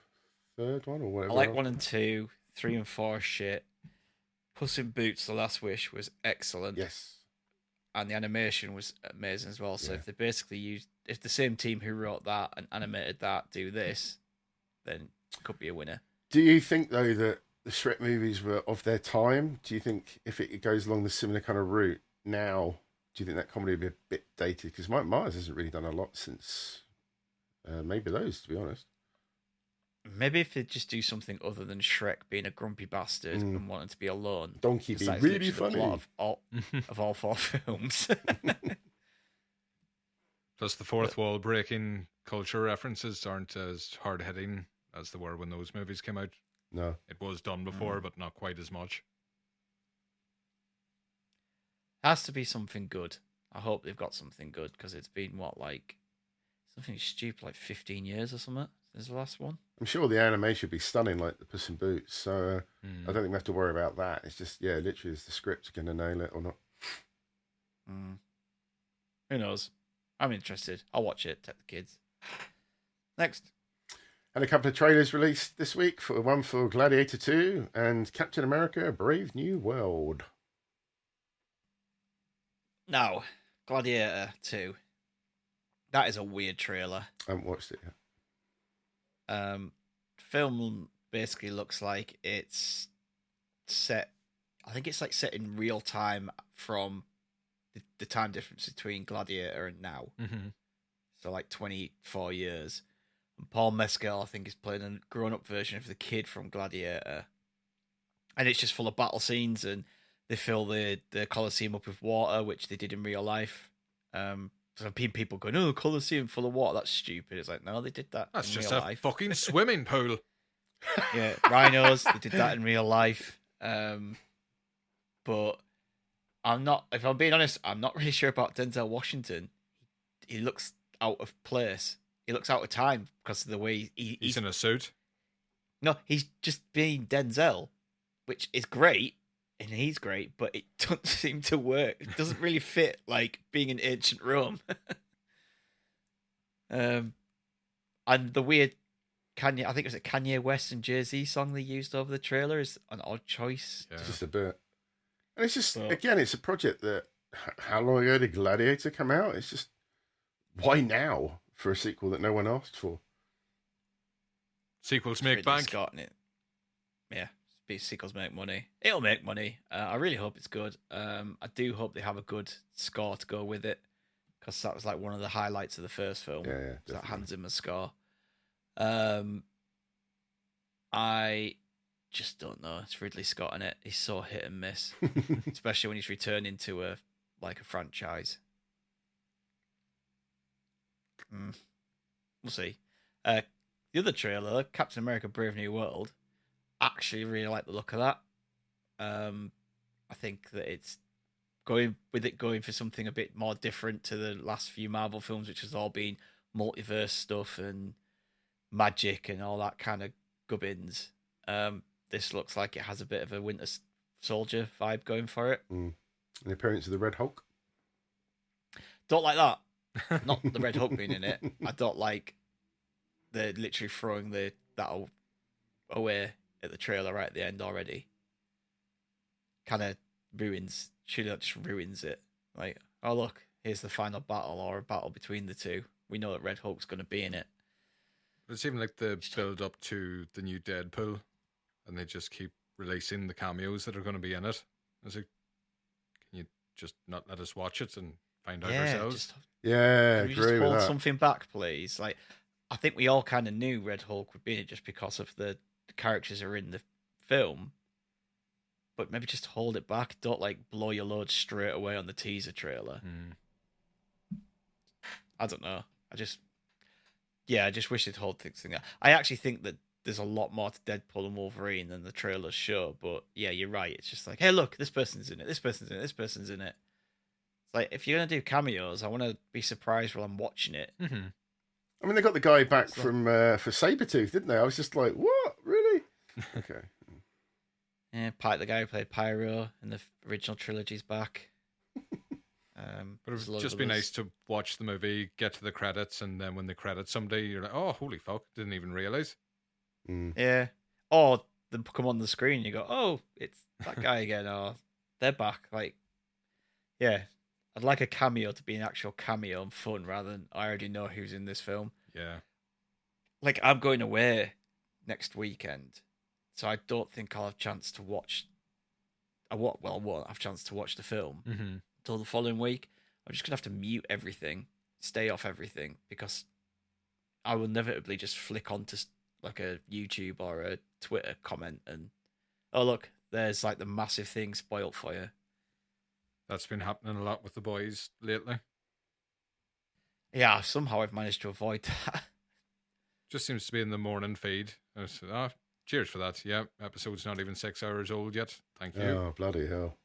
third one or whatever. I like 1 and 2. 3 and 4 shit. Puss in Boots: The Last Wish was excellent. Yes. And the animation was amazing as well. So if they basically if the same team who wrote that and animated that do this, then it could be a winner. Do you think though that the Shrek movies were of their time? Do you think if it goes along the similar kind of route now, do you think that comedy would be a bit dated? Because Mike Myers hasn't really done a lot since maybe those, to be honest. Maybe if they just do something other than Shrek being a grumpy bastard and wanting to be alone. Donkey be really funny. Of all 4 films. Plus the fourth wall breaking culture references aren't as hard hitting as they were when those movies came out. No. It was done before, but not quite as much. Has to be something good. I hope they've got something good, because it's been something stupid, like 15 years or something since the last one. I'm sure the animation will be stunning, like the Puss in Boots. So I don't think we have to worry about that. It's just, literally, is the script going to nail it or not? Who knows? I'm interested. I'll watch it. Take the kids. Next. And a couple of trailers released this week. One for Gladiator 2 and Captain America: Brave New World. Now, Gladiator 2. That is a weird trailer. I haven't watched it yet. Film basically looks like it's set. I think it's like set in real time from the time difference between Gladiator and now. Mm-hmm. So like 24 years. And Paul Mescal, I think, is playing a grown-up version of the kid from Gladiator, and it's just full of battle scenes, and they fill the Colosseum up with water, which they did in real life. So I've been people going, "Oh, Colosseum full of water, that's stupid." It's like, no, they did that. That's in just real a life. fucking swimming pool. Yeah, rhinos. They did that in real life. But I'm not. If I'm being honest, I'm not really sure about Denzel Washington. He looks out of place. He looks out of time because of the way he's in a suit. No, he's just being Denzel, which is great. And he's great, but it doesn't seem to work. It doesn't really fit, like, being in ancient Rome. And the weird Kanye, I think it was a Kanye West and Jay-Z song they used over the trailer is an odd choice. Yeah. Just a bit. And it's just, again, it's a project that, how long ago did Gladiator come out? It's just, why now for a sequel that no one asked for? Sequels make Ridley bank. Scott in it. Yeah, sequels make money. It'll make money. I really hope it's good. I do hope they have a good score to go with it, because that was like one of the highlights of the first film. Yeah, that Hans Zimmer score. I just don't know. It's Ridley Scott in it. He's so hit and miss, especially when he's returning to a franchise. We'll see. The other trailer, Captain America: Brave New World, actually really like the look of that. I think that it's going for something a bit more different to the last few Marvel films, which has all been multiverse stuff and magic and all that kind of gubbins. This looks like it has a bit of a Winter Soldier vibe going for it. An appearance of the Red Hulk. Don't like that. Not the Red Hulk being in it. I don't like the literally throwing that away at the trailer right at the end already. Kind of ruins. Surely that just ruins it. Like, oh look, here's the final battle, or a battle between the two. We know that Red Hulk's going to be in it. It's even like the build up to the new Deadpool, and they just keep releasing the cameos that are going to be in it. I was like, can you just not let us watch it and find out ourselves? Yeah, can we agree just hold with that. something back, please? Like, I think we all kind of knew Red Hulk would be in it just because of the characters that are in the film. But maybe just hold it back. Don't blow your load straight away on the teaser trailer. I don't know. I just wish they'd hold things together. I actually think that there's a lot more to Deadpool and Wolverine than the trailers show. But yeah, you're right. It's just like, hey, look, this person's in it. This person's in it. This person's in it. It's like, if you're gonna do cameos, I want to be surprised while I'm watching it. Mm-hmm. I mean, they got the guy back from for Sabretooth, didn't they? I was just like, what? Really? Okay. Yeah, the guy who played Pyro in the original trilogy's back. But it would just be nice to watch the movie, get to the credits, and then when the credits someday, you're like, oh, holy fuck, didn't even realize. Yeah. Or they come on the screen and you go, oh, it's that guy again. Or they're back. Like, yeah. I'd like a cameo to be an actual cameo and fun rather than I already know who's in this film. Yeah. Like, I'm going away next weekend, so I don't think I'll have a chance to watch. I won't have a chance to watch the film until the following week. I'm just gonna have to mute everything, stay off everything, because I will inevitably just flick onto like a YouTube or a Twitter comment and, oh look, there's like the massive thing spoiled for you. That's been happening a lot with the boys lately. Yeah, somehow I've managed to avoid that. Just seems to be in the morning feed. I said, cheers for that. Yeah, episode's not even 6 hours old yet. Thank you. Oh, bloody hell.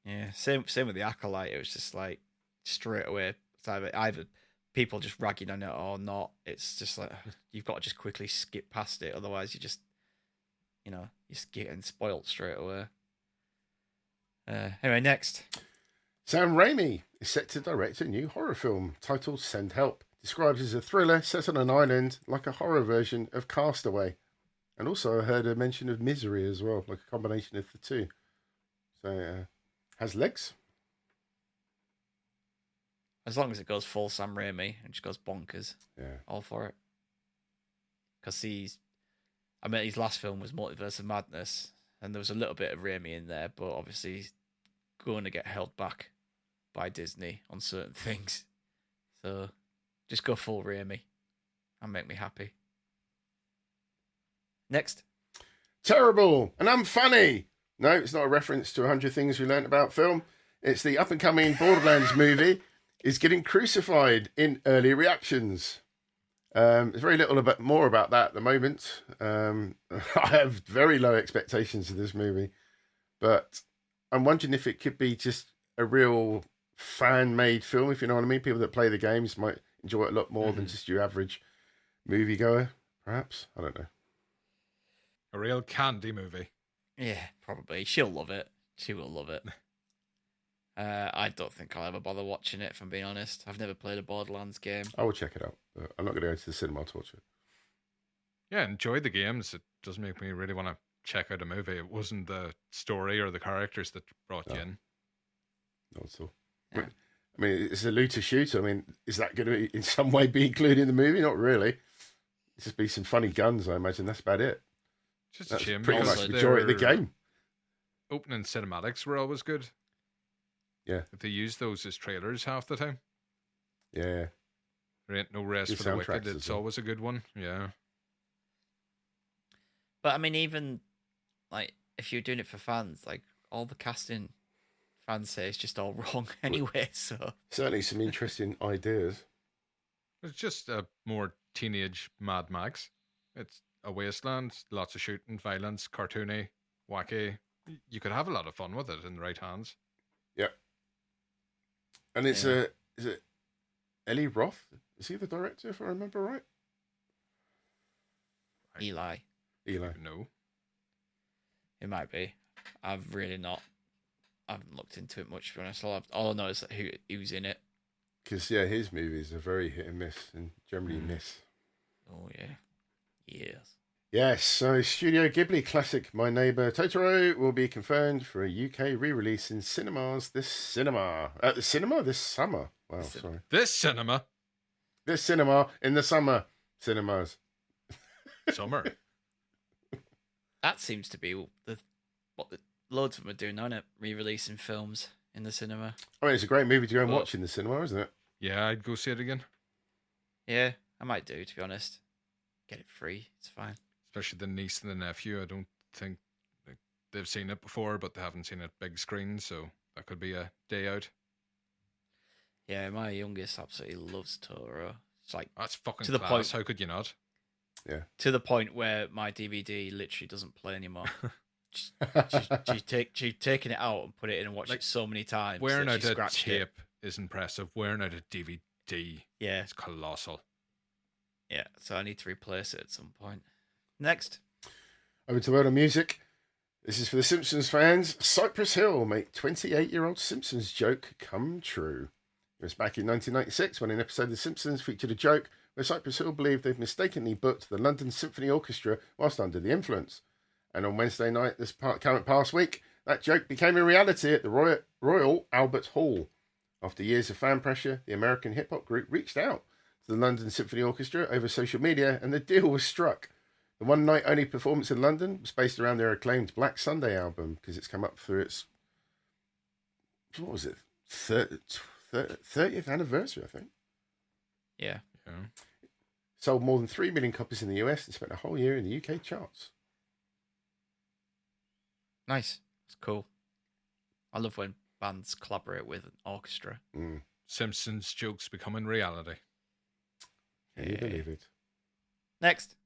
Yeah, same with the Acolyte. It was just like straight away. It's either people just ragging on it or not. It's just like you've got to just quickly skip past it. Otherwise, you're getting spoilt straight away. Anyway, next. Sam Raimi is set to direct a new horror film titled Send Help. Described as a thriller set on an island like a horror version of Castaway. And also I heard a mention of Misery as well, like a combination of the two. So, has legs. As long as it goes full Sam Raimi and just goes bonkers. Yeah. All for it. Because his last film was Multiverse of Madness, and there was a little bit of Raimi in there, but obviously he's going to get held back by Disney on certain things. So just go full Raimi and make me happy. Next. Terrible, and I'm funny. No, it's not a reference to 100 Things We Learned About film. It's the up-and-coming Borderlands movie is getting crucified in early reactions. There's very little more about that at the moment. I have very low expectations of this movie, but I'm wondering if it could be just a real fan-made film, if you know what I mean. People that play the games might enjoy it a lot more than just your average moviegoer, perhaps. I don't know. A real candy movie. Yeah, probably. She'll love it. She will love it. I don't think I'll ever bother watching it, if I'm being honest. I've never played a Borderlands game. I will check it out. I'm not going to go to the cinema to watch it. Yeah, enjoy the games. It does make me really want to check out a movie. It wasn't the story or the characters that brought you in. Not at all. Yeah. I mean, it's a looter shooter. I mean, is that going to in some way be included in the movie? Not really. just be some funny guns, I imagine. That's about it. Just That's a shame. pretty because much the majority of the their game. Opening cinematics were always good. Yeah. If they use those as trailers half the time. Yeah. There ain't no rest Good for the soundtracks wicked. as It's well. always a good one. Yeah. But I mean, even like if you're doing it for fans, like all the casting fans say is just all wrong anyway. So Certainly some interesting ideas. It's just a more teenage Mad Max. It's a wasteland, lots of shooting, violence, cartoony, wacky. You could have a lot of fun with it in the right hands. Yep. And it's Yeah. is it Eli Roth? Is he the director, if I remember right? Eli, Eli. No. it might be. I haven't looked into it much, to be honest. All I know is that who's in it. Because, yeah, his movies are very hit and miss, and generally Mm. miss. Oh yeah, yes. Yes, so Studio Ghibli classic My Neighbor Totoro will be confirmed for a UK re-release in cinemas this summer. Wow, sorry. This cinema. This cinema in the summer cinemas. Summer. That seems to be what the loads of them are doing, aren't it? Re-releasing films in the cinema. I mean, it's a great movie to go and Well- watch in the cinema, isn't it? Yeah, I'd go see it again. Yeah, I might do, to be honest. Get it free. It's fine. Especially the niece and the nephew. I don't think they've seen it before, but they haven't seen it big screen, so that could be a day out. Yeah, my youngest absolutely loves Toro. It's like That's fucking To the class. point. How could you not? to the point where my DVD literally doesn't play anymore. she's taken it out and put it in and watched Like, it so many times. Wearing that out she a scratched it. tape is impressive. Wearing out a DVD Yeah, is colossal. yeah. So I need to replace it at some point. Next. Over to World of Music. This is for the Simpsons fans. Cypress Hill make 28-year-old Simpsons joke come true. It was back in 1996 when an episode of The Simpsons featured a joke where Cypress Hill believed they'd mistakenly booked the London Symphony Orchestra whilst under the influence. And on Wednesday night, this current past week, that joke became a reality at the Royal Albert Hall. After years of fan pressure, the American hip-hop group reached out to the London Symphony Orchestra over social media and the deal was struck. The one-night-only performance in London was based around their acclaimed Black Sunday album because it's come up through its, what was it, 30th anniversary, I think. Yeah. Yeah. Sold more than 3 million copies in the US and spent a whole year in the UK charts. Nice. It's cool. I love when bands collaborate with an orchestra. Mm. Simpsons jokes becoming reality. Can you believe it? Next.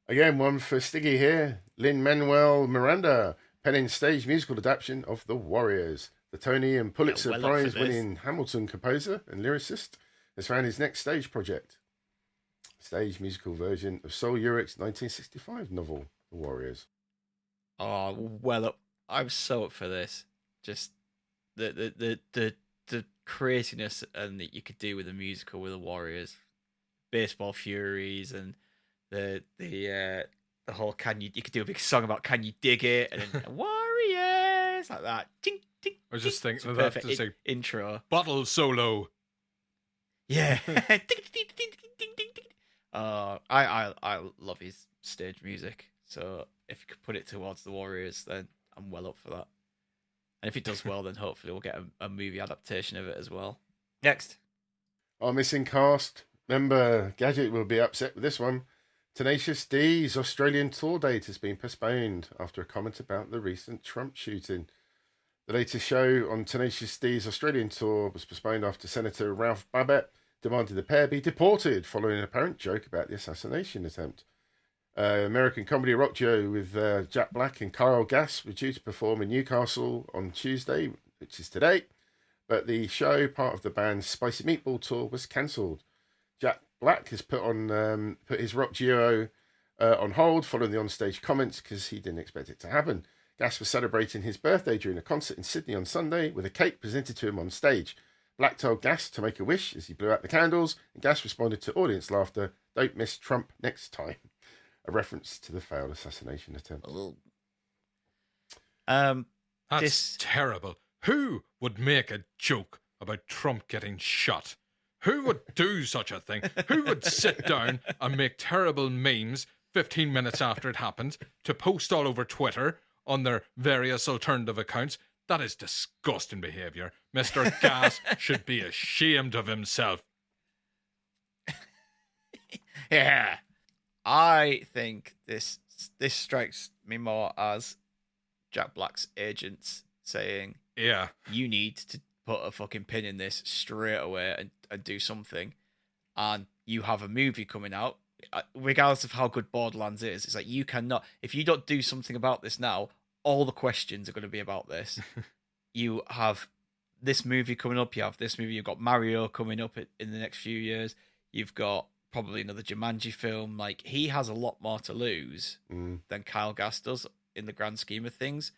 Again, one for Stiggy here. Lin-Manuel Miranda penning stage musical adaptation of The Warriors. The Tony and Pulitzer Yeah, well up for Prize-winning Hamilton composer and lyricist has found his next stage project. A stage musical version of Sol Urich's 1965 novel, The Warriors. Oh, well up. I'm so up for this. Just the craziness and that you could do with a musical with the Warriors, baseball furies, and the whole you could do a big song about can you dig it and then Warriors like that. Tink, tink, I was just tink. thinking It's of a that perfect to say intro. bottle solo. Yeah. I love his stage music. So if you could put it towards the Warriors, then I'm well up for that. And if it does well, then hopefully we'll get a movie adaptation of it as well. Next. Our missing cast member Gadget will be upset with this one. Tenacious D's Australian tour date has been postponed after a comment about the recent Trump shooting. The latest show on Tenacious D's Australian tour was postponed after Senator Ralph Babbitt demanded the pair be deported following an apparent joke about the assassination attempt. American comedy rock duo with Jack Black and Kyle Gass were due to perform in Newcastle on Tuesday, which is today, but the show, part of the band's Spicy Meatball tour, was cancelled. Jack Black has put his rock duo on hold following the onstage comments because he didn't expect it to happen. Gass was celebrating his birthday during a concert in Sydney on Sunday with a cake presented to him on stage. Black told Gass to make a wish as he blew out the candles, and Gass responded to audience laughter, "Don't miss Trump next time," a reference to the failed assassination attempt. That's This- terrible. Who would make a joke about Trump getting shot? Who would do such a thing? Who would sit down and make terrible memes 15 minutes after it happened to post all over Twitter on their various alternative accounts? That is disgusting behaviour. Mr. Gas should be ashamed of himself. Yeah. I think this strikes me more as Jack Black's agents saying, Yeah. you need to put a fucking pin in this straight away and do something. And you have a movie coming out, regardless of how good Borderlands is. It's like, you cannot, if you don't do something about this now, all the questions are going to be about this. You have this movie coming up, you have this movie, you've got Mario coming up in the next few years, you've got probably another Jumanji film. Like, he has a lot more to lose than Kyle Gass does in the grand scheme of things.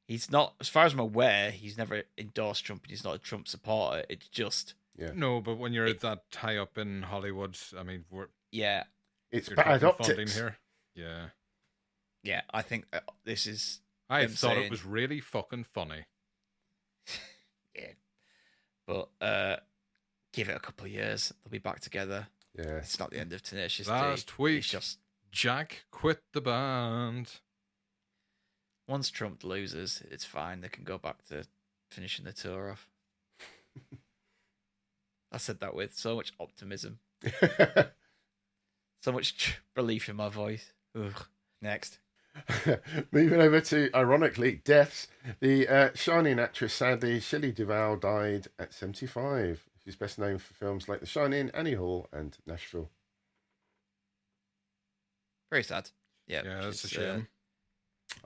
He's not, as far as I'm aware, he's never endorsed Trump and he's not a Trump supporter. It's just... Yeah. No, but when you're that high up in Hollywood, I mean, it's you're bad talking funding optics here. Yeah. Yeah, I think this is... I him thought saying- it was really fucking funny. Yeah. But give it a couple of years. They'll be back together. Yeah. It's not the end of Tenacious D. Last week, It's just... Jack quit the band. Once Trump loses, it's fine. They can go back to finishing the tour off. I said that with so much optimism. So much belief in my voice. Ugh. Next. Moving over to, ironically, deaths. The Shining actress, sadly, Shelley Duvall, died at 75. She's best known for films like The Shining, Annie Hall, and Nashville. Very sad. Yeah, That's a she's, shame.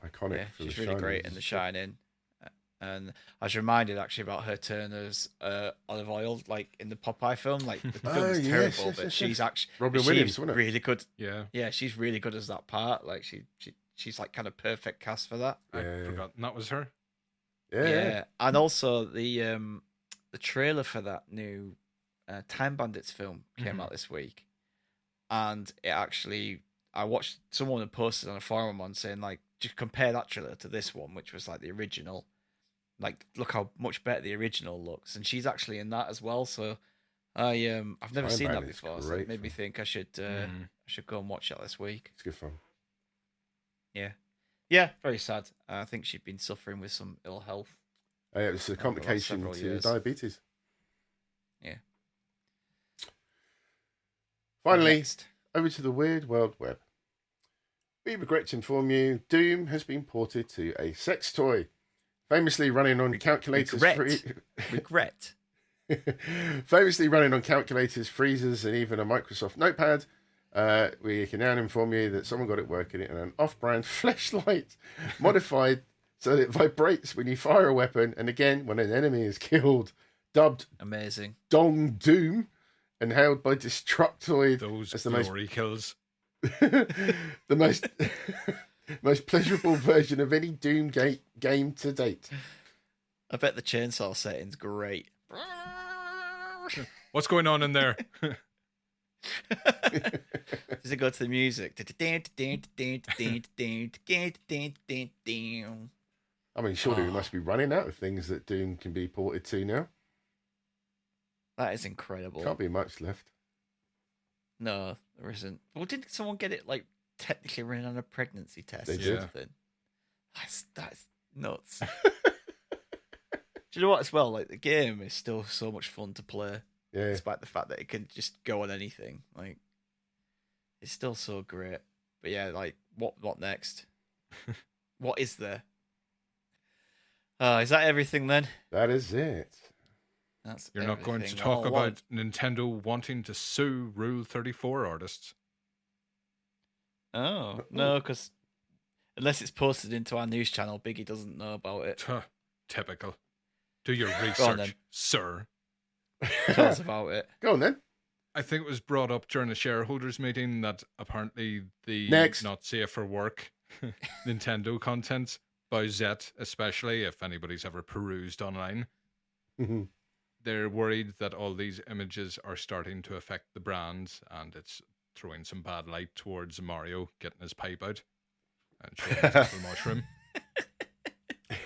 Iconic Yeah, for she's The really Shining. great in The Shining. And I was reminded actually about her turn as olive oil, like in the Popeye film. Like the film is yes, terrible, yes, but yes, she's yes. actually Robin Williams, wasn't it? really good. Yeah. Yeah, she's really good as that part. Like she's like kind of perfect cast for that. I'd Yeah. forgotten that was her. Yeah. And also the trailer for that new Time Bandits film came out this week, and it actually I watched someone had posted on a forum on saying like just compare that trailer to this one, which was like the original. Like, look how much better the original looks, and she's actually in that as well. So, I've never Time seen that Bandits, before. So great it made me film. think I should go and watch that this week. It's good fun. Yeah, very sad. I think she'd been suffering with some ill health. It was a complication several to years. diabetes. Yeah. Finally, Next. over to the Weird World Web. We regret to inform you, Doom has been ported to a sex toy. Famously running on calculators, Regret. famously running on calculators, freezers, and even a Microsoft Notepad. We can now inform you that someone got it working in an off-brand fleshlight, modified so that it vibrates when you fire a weapon, and again when an enemy is killed. Dubbed Amazing. Dong Doom, and hailed by Destructoid Those as the most glory kills. the most most pleasurable version of any Doom game to date. I bet the chainsaw setting's great. What's going on in there? Does it go to the music? I mean, surely we must be running out of things that Doom can be ported to now. That is incredible. Can't be much left. No, there isn't. Well, didn't someone get it like technically running on a pregnancy test They or did. something? That's nuts. Do you know what? As well, like the game is still so much fun to play, Yeah. despite the fact that it can just go on anything. Like, it's still so great. But yeah, like what next? What is there? Is that everything then? That is it. That's You're not going to everything. talk Oh, what- about Nintendo wanting to sue Rule 34 artists. Oh no, because unless it's posted into our news channel, Biggie doesn't know about it. Tuh, typical. Do your Go on, research, then. sir. Tell us about it. Go on then. I think it was brought up during a shareholders meeting that apparently the Next. not safe for work Nintendo content, Bowsette especially, if anybody's ever perused online, Mhm. they're worried that all these images are starting to affect the brand, and it's throwing some bad light towards Mario getting his pipe out and showing his little mushroom.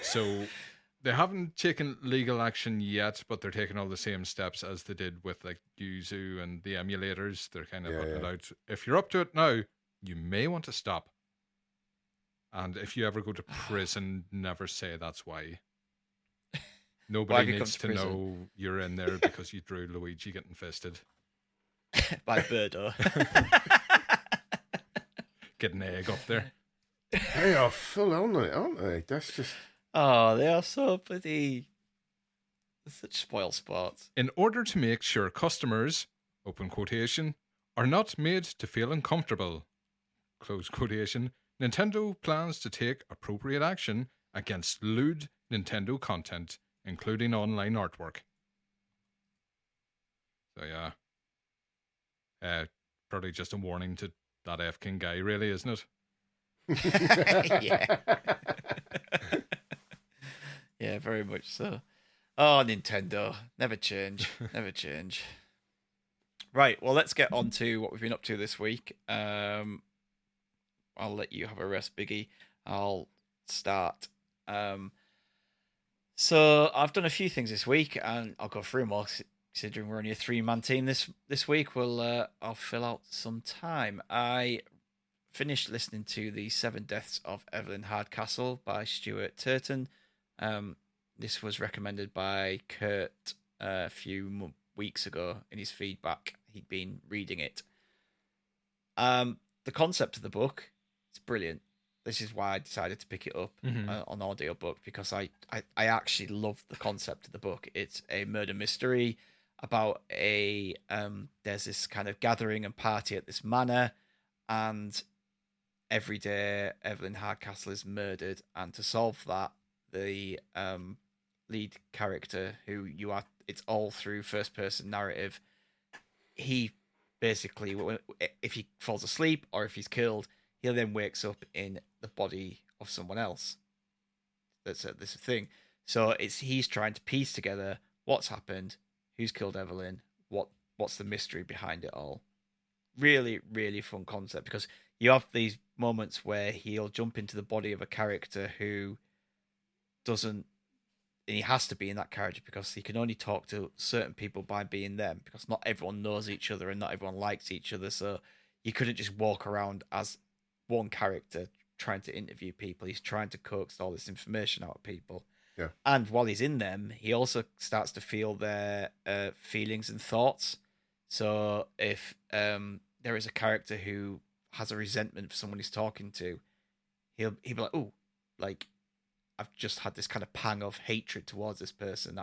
So They haven't taken legal action yet, but they're taking all the same steps as they did with like Yuzu and the emulators. They're kind of putting it out. If you're up to it now, you may want to stop. And if you ever go to prison, never say that's why. Nobody needs to know you're in there because you drew Luigi getting fisted. By Birdo. Get an egg up there. They are full on it, aren't they? That's just... Oh, they are so bloody... Such spoil sports. In order to make sure customers, open quotation, are not made to feel uncomfortable, close quotation, Nintendo plans to take appropriate action against lewd Nintendo content, including online artwork. So yeah. Probably just a warning to that F-King guy, really, isn't it? Yeah. Yeah, very much so. Oh, Nintendo. Never change. Never change. Right, well, let's get on to what we've been up to this week. I'll let you have a rest, Biggie. I'll start. So I've done a few things this week, and I'll go through them all. Considering we're only a 3-man team this week, I'll fill out some time. I finished listening to the 7 Deaths of Evelyn Hardcastle by Stuart Turton. This was recommended by Kurt a few weeks ago in his feedback. He'd been reading it. The concept of the book is brilliant. This is why I decided to pick it up on audiobook, because I actually love the concept of the book. It's a murder mystery about there's this kind of gathering and party at this manor, and every day Evelyn Hardcastle is murdered, and to solve that, the lead character, who you are, it's all through first person narrative, he basically, if he falls asleep or if he's killed, he then wakes up in the body of someone else. That's a thing. So he's trying to piece together what's happened, who's killed Evelyn, what's the mystery behind it all. Really, really fun concept, because you have these moments where he'll jump into the body of a character who doesn't, and he has to be in that character because he can only talk to certain people by being them, because not everyone knows each other and not everyone likes each other. So he couldn't just walk around as one character trying to interview people. He's trying to coax all this information out of people. Yeah. And while he's in them, he also starts to feel their feelings and thoughts. So if there is a character who has a resentment for someone he's talking to, he'll be like, "Oh, like I've just had this kind of pang of hatred towards this person.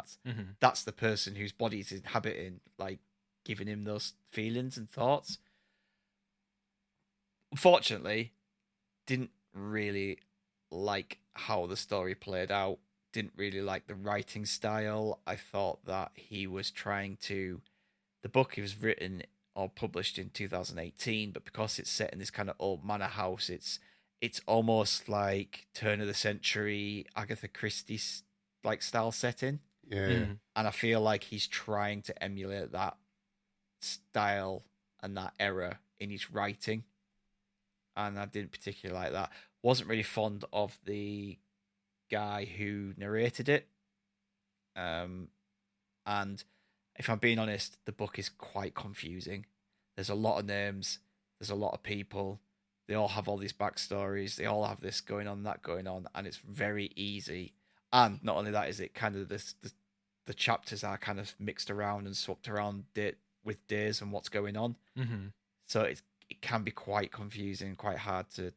That's the person whose body he's inhabiting, like giving him those feelings and thoughts." Unfortunately, didn't really like how the story played out. Didn't really like the writing style. I thought that he was trying to... The book was written or published in 2018, but because it's set in this kind of old manor house, it's almost like turn of the century Agatha Christie like style setting. Yeah. And I feel like he's trying to emulate that style and that era in his writing. And I didn't particularly like that. Wasn't really fond of the guy who narrated it. And if I'm being honest, the book is quite confusing. There's a lot of names. There's a lot of people. They all have all these backstories. They all have this going on, that going on. And it's very easy. And not only that, is it kind of the chapters are kind of mixed around and swapped around with days and what's going on. So it can be quite confusing, quite hard to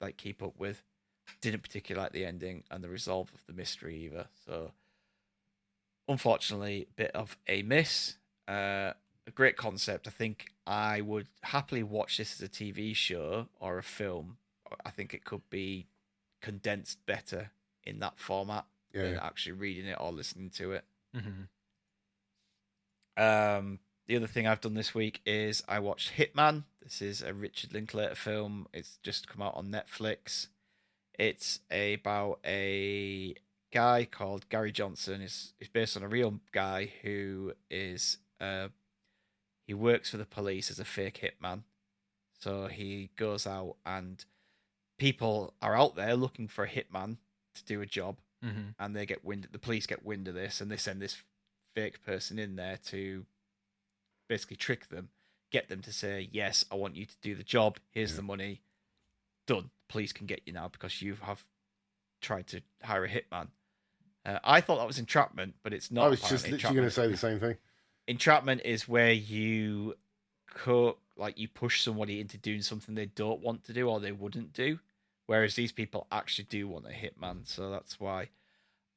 like keep up with. Didn't particularly like the ending and the resolve of the mystery either. So unfortunately, a bit of a miss. A great concept. I think I would happily watch this as a TV show or a film. I think it could be condensed better in that format than actually reading it or listening to it. The other thing I've done this week is I watched Hitman. This is a Richard Linklater film. It's just come out on Netflix. It's about a guy called Gary Johnson. It's based on a real guy who is he works for the police as a fake hitman. So he goes out and people are out there looking for a hitman to do a job. Mm-hmm. and they get wind. The police get wind of this, and they send this fake person in there to basically trick them, get them to say, "Yes, I want you to do the job. Here's the money. Done. Police can get you now because you have tried to hire a hitman." I thought that was entrapment, but it's not. I was just literally going to say the same thing. Entrapment is where you you push somebody into doing something they don't want to do or they wouldn't do, whereas these people actually do want a hitman, so that's why.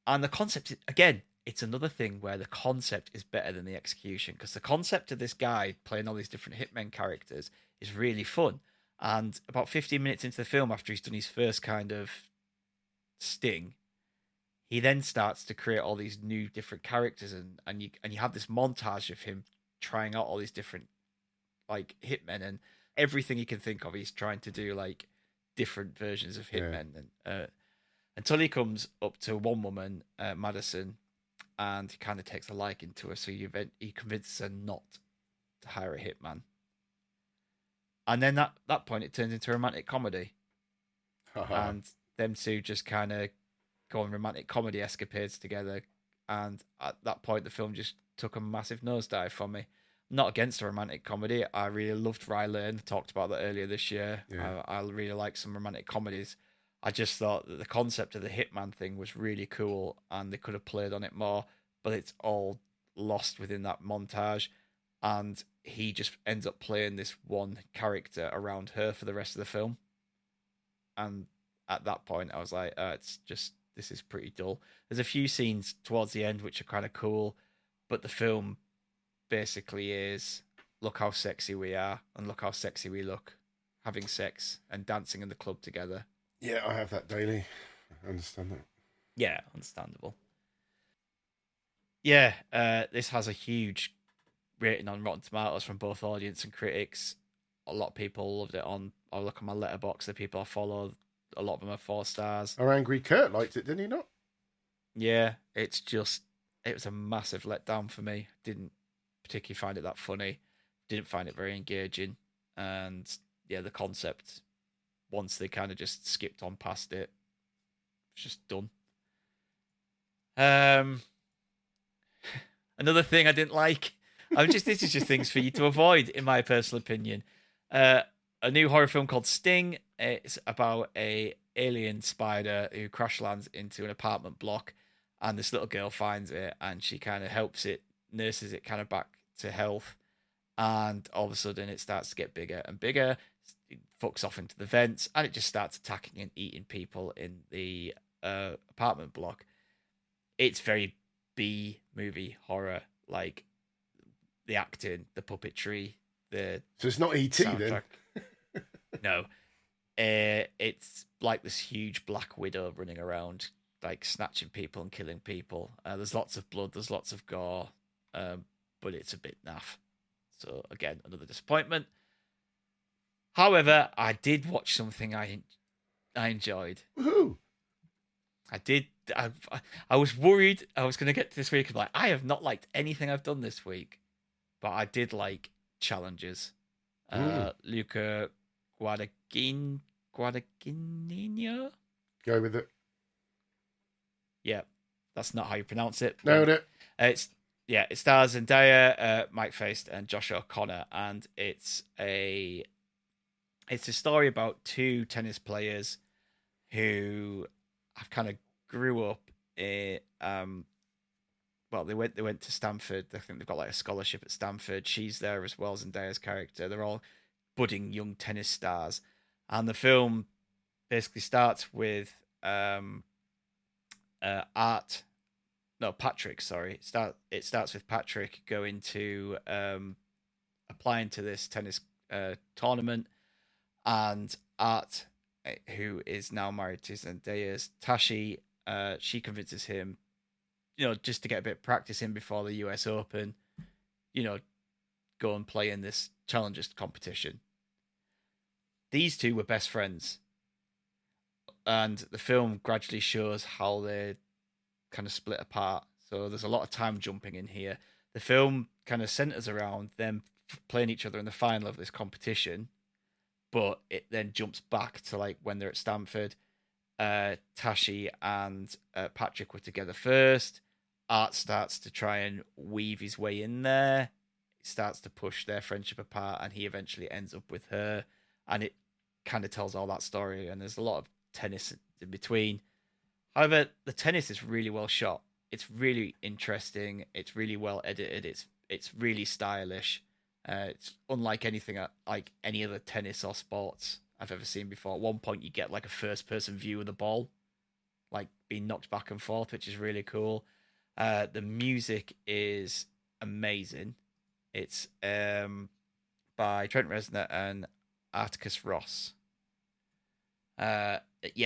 And the concept, again, it's another thing where the concept is better than the execution, because the concept of this guy playing all these different hitmen characters is really fun. And about 15 minutes into the film, after he's done his first kind of sting, he then starts to create all these new different characters, and you have this montage of him trying out all these different like hitmen, and everything he can think of, he's trying to do like different versions of hitmen, and until he comes up to one woman, Madison, and he kind of takes a liking to her. So he convinces her not to hire a hitman, and then that point it turns into a romantic comedy, and them two just kind of go on romantic comedy escapades together. And at that point, the film just took a massive nosedive for me. I'm not against a romantic comedy. I really loved Rye Lane. Talked about that earlier this year. Yeah. I really like some romantic comedies. I just thought that the concept of the hitman thing was really cool, and they could have played on it more, but it's all lost within that montage, and he just ends up playing this one character around her for the rest of the film. And at that point, I was like, this is pretty dull. There's a few scenes towards the end which are kind of cool, but the film basically is, look how sexy we are, and look how sexy we look, having sex and dancing in the club together. Yeah, I have that daily. I understand that. Yeah, understandable. Yeah, this has a huge rating on Rotten Tomatoes from both audience and critics. A lot of people loved it. I look at my letterbox, the people I follow, a lot of them are 4 stars. Our angry Kurt liked it, didn't he not? Yeah, it was a massive letdown for me. Didn't particularly find it that funny. Didn't find it very engaging. And yeah, the concept, once they kind of just skipped on past it, it's just done. Another thing I didn't like. This is just things for you to avoid, in my personal opinion. A new horror film called Sting. It's about a alien spider who crash lands into an apartment block, and this little girl finds it, and she kind of helps it, nurses it kind of back to health, and all of a sudden it starts to get bigger and bigger. It fucks off into the vents, and it just starts attacking and eating people in the apartment block. It's very B movie horror, like the acting, the puppetry, so it's not E.T. soundtrack. then. No. It's like this huge black widow running around, like snatching people and killing people. There's lots of blood, there's lots of gore, but it's a bit naff. So again, another disappointment. However, I did watch something I enjoyed. Woohoo! I did. I was worried I was going to get to this week and be like, I have not liked anything I've done this week, but I did like challenges. Luca Guadagnino. Go with it. Yeah, that's not how you pronounce it. Nailed it. It stars Zendaya, Mike Faist, and Josh O'Connor, and it's a story about 2 tennis players who have kind of grew up. They went to Stanford. I think they've got like a scholarship at Stanford. She's there as well, Zendaya's character. They're all budding young tennis stars, and the film basically starts with Patrick. Sorry, it starts with Patrick going to applying to this tennis tournament, and Art, who is now married to Zendaya's Tashi, she convinces him, just to get a bit of practice in before the US Open, go and play in this Challengers competition. These 2 were best friends, and the film gradually shows how they kind of split apart. So there's a lot of time jumping in here. The film kind of centers around them playing each other in the final of this competition, but it then jumps back to like when they're at Stanford, Tashi and Patrick were together first. Art starts to try and weave his way in there. He starts to push their friendship apart, and he eventually ends up with her. And it kind of tells all that story. And there's a lot of tennis in between. However, the tennis is really well shot. It's really interesting. It's really well edited. It's really stylish. It's unlike anything like any other tennis or sports I've ever seen before. At one point, you get like a first-person view of the ball, like being knocked back and forth, which is really cool. The music is amazing. It's by Trent Reznor and Atticus Ross. Yeah,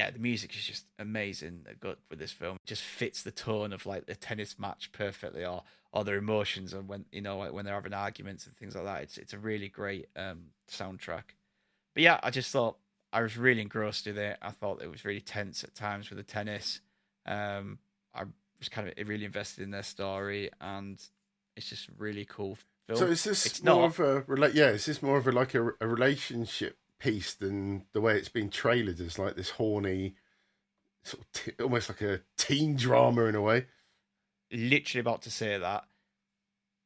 the music is just amazing. Good with this film. It just fits the tone of like the tennis match perfectly, or their emotions, and when when they're having arguments and things like that. It's a really great soundtrack. But yeah, I just thought I was really engrossed with it. I thought it was really tense at times with the tennis. I was kind of really invested in their story, and it's just a really cool film. So is this more of a is this more of a relationship piece than the way it's been trailered as like this horny sort of almost like a teen drama in a way? Literally about to say that.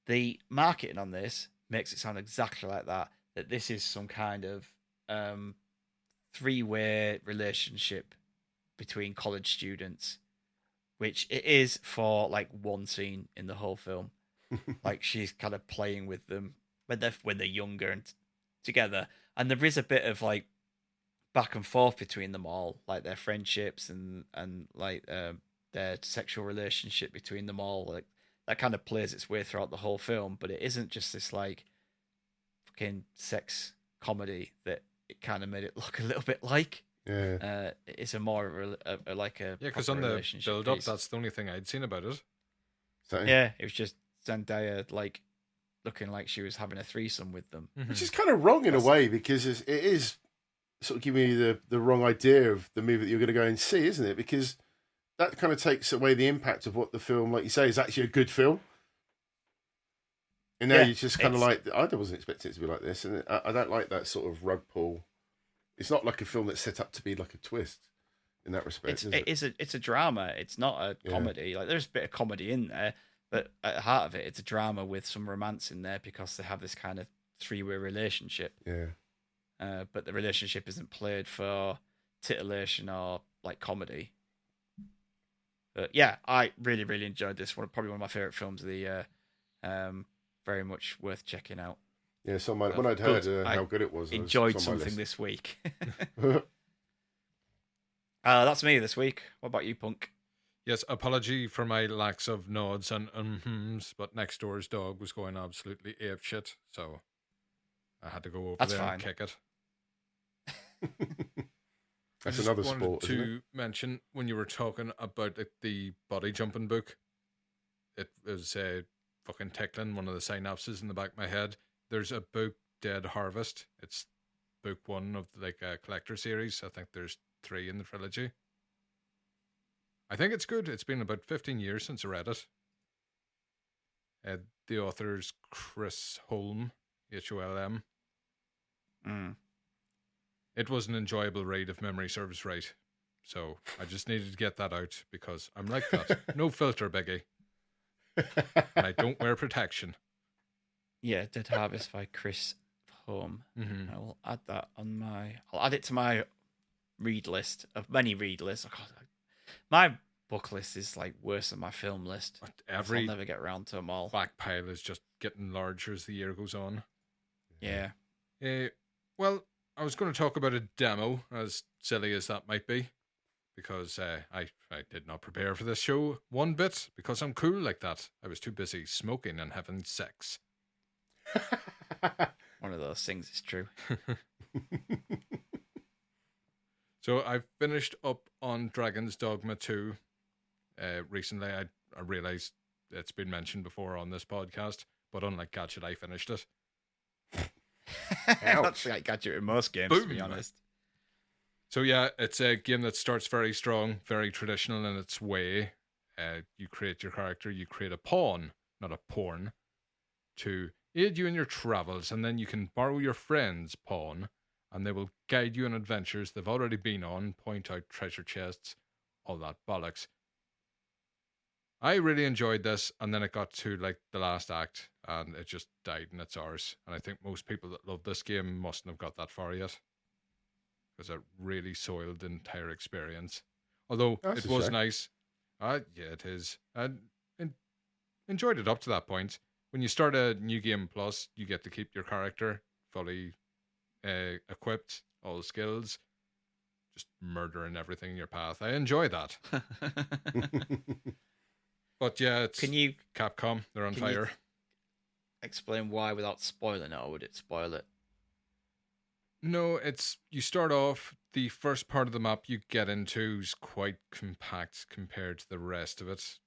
The marketing on this makes it sound exactly like that this is some kind of three-way relationship between college students, which it is for like one scene in the whole film. Like she's kind of playing with them when they're younger and together, and there is a bit of like back and forth between them all, like their friendships and like their sexual relationship between them all. Like that kind of plays its way throughout the whole film, but it isn't just this like fucking sex comedy that it kind of made it look a little bit like. Yeah, it's a more like a because on the build up, that's the only thing I'd seen about it. so, yeah, it was just Zendaya like looking like she was having a threesome with them, which is kind of wrong in a way, because it is sort of giving you the wrong idea of the movie that you're going to go and see, isn't it? Because that kind of takes away the impact of what the film, like you say, is actually a good film. And now you just kind of like, I wasn't expecting it to be like this, and I don't like that sort of rug pull. It's not like a film that's set up to be like a twist in that respect. It's a drama. It's not a comedy. Like there's a bit of comedy in there, but at the heart of it, it's a drama with some romance in there because they have this kind of three-way relationship. Yeah. But the relationship isn't played for titillation or like comedy. But yeah, I really, really enjoyed this one. Probably one of my favorite films of the year. Very much worth checking out. Yeah, so when I'd heard how good it was, enjoyed something this week. That's me this week. What about you, Punk? Yes, apology for my lacks of nods and uhs, but next door's dog was going absolutely apeshit, so I had to go over there and kick it. That's another sport. I wanted to mention when you were talking about the body jumping book, it was fucking tickling one of the synapses in the back of my head. There's a book, Dead Harvest. It's book one of like a collector series. I think there's 3 in the trilogy. I think it's good. It's been about 15 years since I read it. The author's Chris Holm, Holm. It was an enjoyable read if memory serves right. So I just needed to get that out because I'm like that. No filter, Biggie. And I don't wear protection. Yeah, Dead Harvest by Chris Holm. I will add that on I'll add it to my read list of many read lists. Oh, God, my book list is like worse than my film list. I'll never get around to them all. Back pile is just getting larger as the year goes on. Yeah. Well, I was going to talk about a demo, as silly as that might be, because I did not prepare for this show one bit, because I'm cool like that. I was too busy smoking and having sex. One of those things is true. So I finished up on Dragon's Dogma 2 recently. I realised it's been mentioned before on this podcast, but unlike Gadget, I finished it. That's like Gadget in most games, to be honest. So yeah, it's a game that starts very strong, very traditional in its way. You create your character, you create a pawn, not a porn, to aid you in your travels, and then you can borrow your friend's pawn and they will guide you on adventures they've already been on, point out treasure chests, all that bollocks. I really enjoyed this, and then it got to like the last act, and it just died in its arse. And I think most people that love this game mustn't have got that far yet, because it really soiled the entire experience. Although That's it a was shame. nice. Yeah, it is. I enjoyed it up to that point. When you start a new game plus, you get to keep your character fully equipped, all the skills, just murdering everything in your path. I enjoy that. But yeah, it's Can you Capcom. They're on can you- fire. explain why without spoiling it, or would it spoil it? No, it's you start off, the first part of the map you get into is quite compact compared to the rest of it.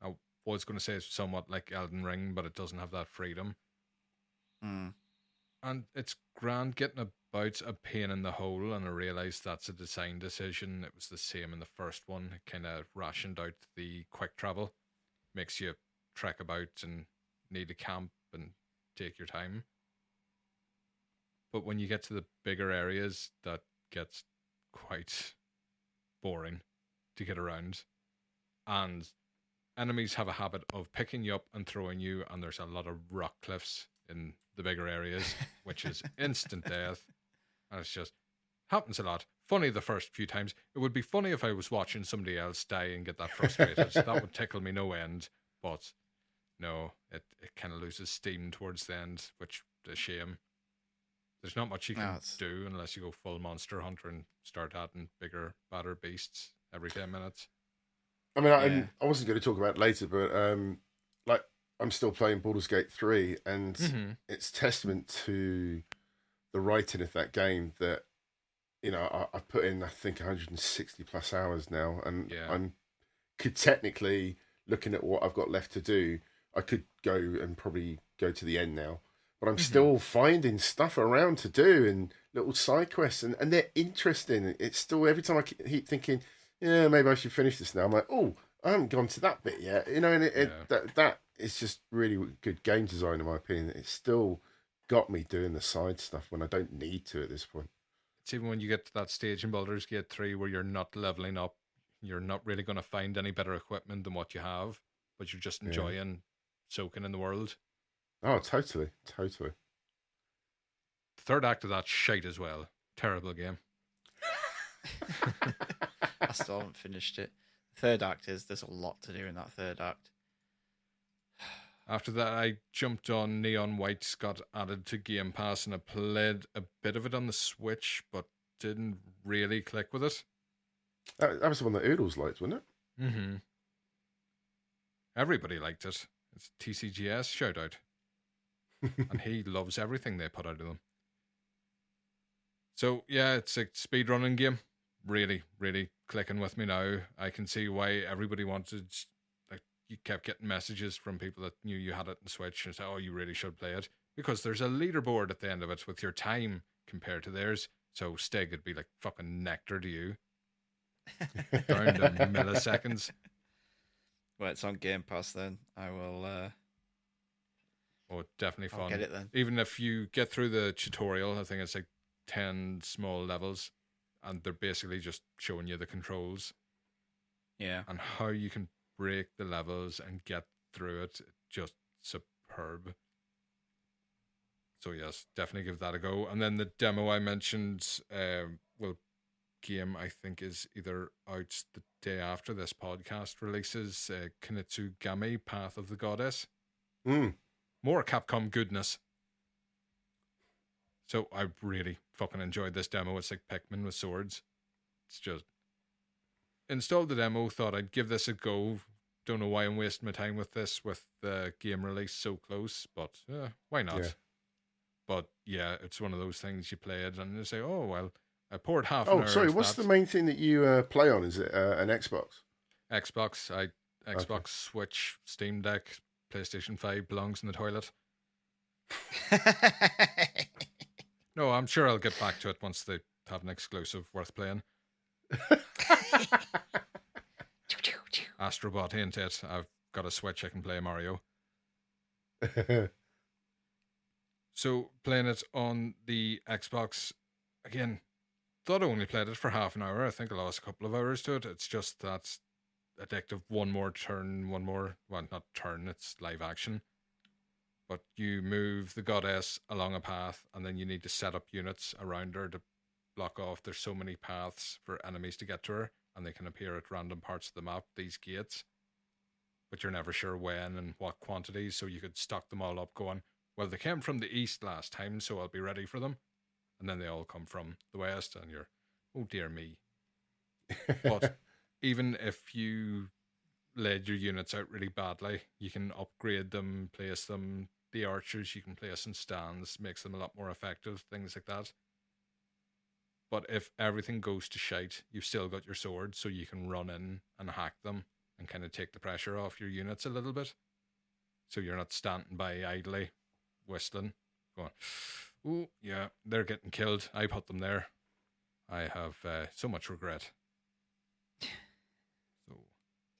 I was going to say it's somewhat like Elden Ring, but it doesn't have that freedom. Hmm. And it's grand getting about, a pain in the hole, and I realised that's a design decision. It was the same in the first one. It kind of rationed out the quick travel. Makes you trek about and need to camp and take your time. But when you get to the bigger areas, that gets quite boring to get around. And enemies have a habit of picking you up and throwing you, and there's a lot of rock cliffs in the bigger areas, which is instant death. And it's just happens a lot. Funny the first few times. It would be funny if I was watching somebody else die and get that frustrated. That would tickle me no end. But no, it kind of loses steam towards the end, which is a shame. There's not much you can do unless you go full monster hunter and start adding bigger, badder beasts every 10 minutes. I mean, Yeah. I wasn't going to talk about it later, but like I'm still playing Baldur's Gate 3, and it's testament to the writing of that game that, you know, I put in, I think, 160 plus hours now, and Yeah. could technically, looking at what I've got left to do, I could go and probably go to the end now. But I'm still finding stuff around to do and little side quests, and they're interesting. It's still, every time I keep thinking, yeah, maybe I should finish this now, I'm like, oh, I haven't gone to that bit yet. You know, and that is just really good game design, in my opinion. It's still got me doing the side stuff when I don't need to at this point. It's even when you get to that stage in Baldur's Gate 3 where you're not leveling up, you're not really going to find any better equipment than what you have, but you're just enjoying soaking in the world. Oh, totally. The third act of that shite as well. Terrible game. I still haven't finished it. Third act there's a lot to do in that third act. After that, I jumped on Neon White's, got added to Game Pass, and I played a bit of it on the Switch, but didn't really click with it. That was the one that Oodles liked, wasn't it? Mm-hmm. Everybody liked it. It's TCGS shout out. And he loves everything they put out of them. So, yeah, it's a speedrunning game. Really, really clicking with me now. I can see why everybody wanted... Like, you kept getting messages from people that knew you had it in Switch and said, oh, you really should play it. Because there's a leaderboard at the end of it with your time compared to theirs. So Stig would be like fucking nectar to you. Down to milliseconds. Well, it's on Game Pass then. I will... Oh, definitely fun. I'll get it then. Even if you get through the tutorial, I think it's like 10 small levels, and they're basically just showing you the controls Yeah. and how you can break the levels and get through it. Just superb. So yes, definitely give that a go. And then the demo I mentioned, game I think is either out the day after this podcast releases, Kunitsu-Gami, Path of the Goddess. More Capcom goodness. So I really fucking enjoyed this demo. It's like Pikmin with swords. It's just... Installed the demo, thought I'd give this a go. Don't know why I'm wasting my time with this, with the game release so close, but why not? Yeah. But yeah, it's one of those things you play it and you say, oh, well, I poured half an hour Oh, sorry, into what's that. the main thing that you play on? Is it an Xbox? Xbox, Xbox, Switch, Steam Deck, PlayStation 5 belongs in the toilet. No, I'm sure I'll get back to it once they have an exclusive worth playing. Astrobot, ain't it? I've got a Switch, I can play Mario. So, playing it on the Xbox, again, thought I only played it for half an hour. I think I lost a couple of hours to it. It's just that addictive one more, well, not turn, it's live action. But you move the goddess along a path, and then you need to set up units around her to block off. There's so many paths for enemies to get to her, and they can appear at random parts of the map, these gates. But you're never sure when and what quantities, so you could stock them all up going, well, they came from the east last time, so I'll be ready for them. And then they all come from the west, and you're, oh dear me. But even if you laid your units out really badly, you can upgrade them, place them. The archers you can place in stands, makes them a lot more effective, things like that. But if everything goes to shite, you've still got your sword, so you can run in and hack them and kind of take the pressure off your units a little bit. So you're not standing by idly, whistling, going, oh, yeah, they're getting killed. I put them there. I have so much regret. So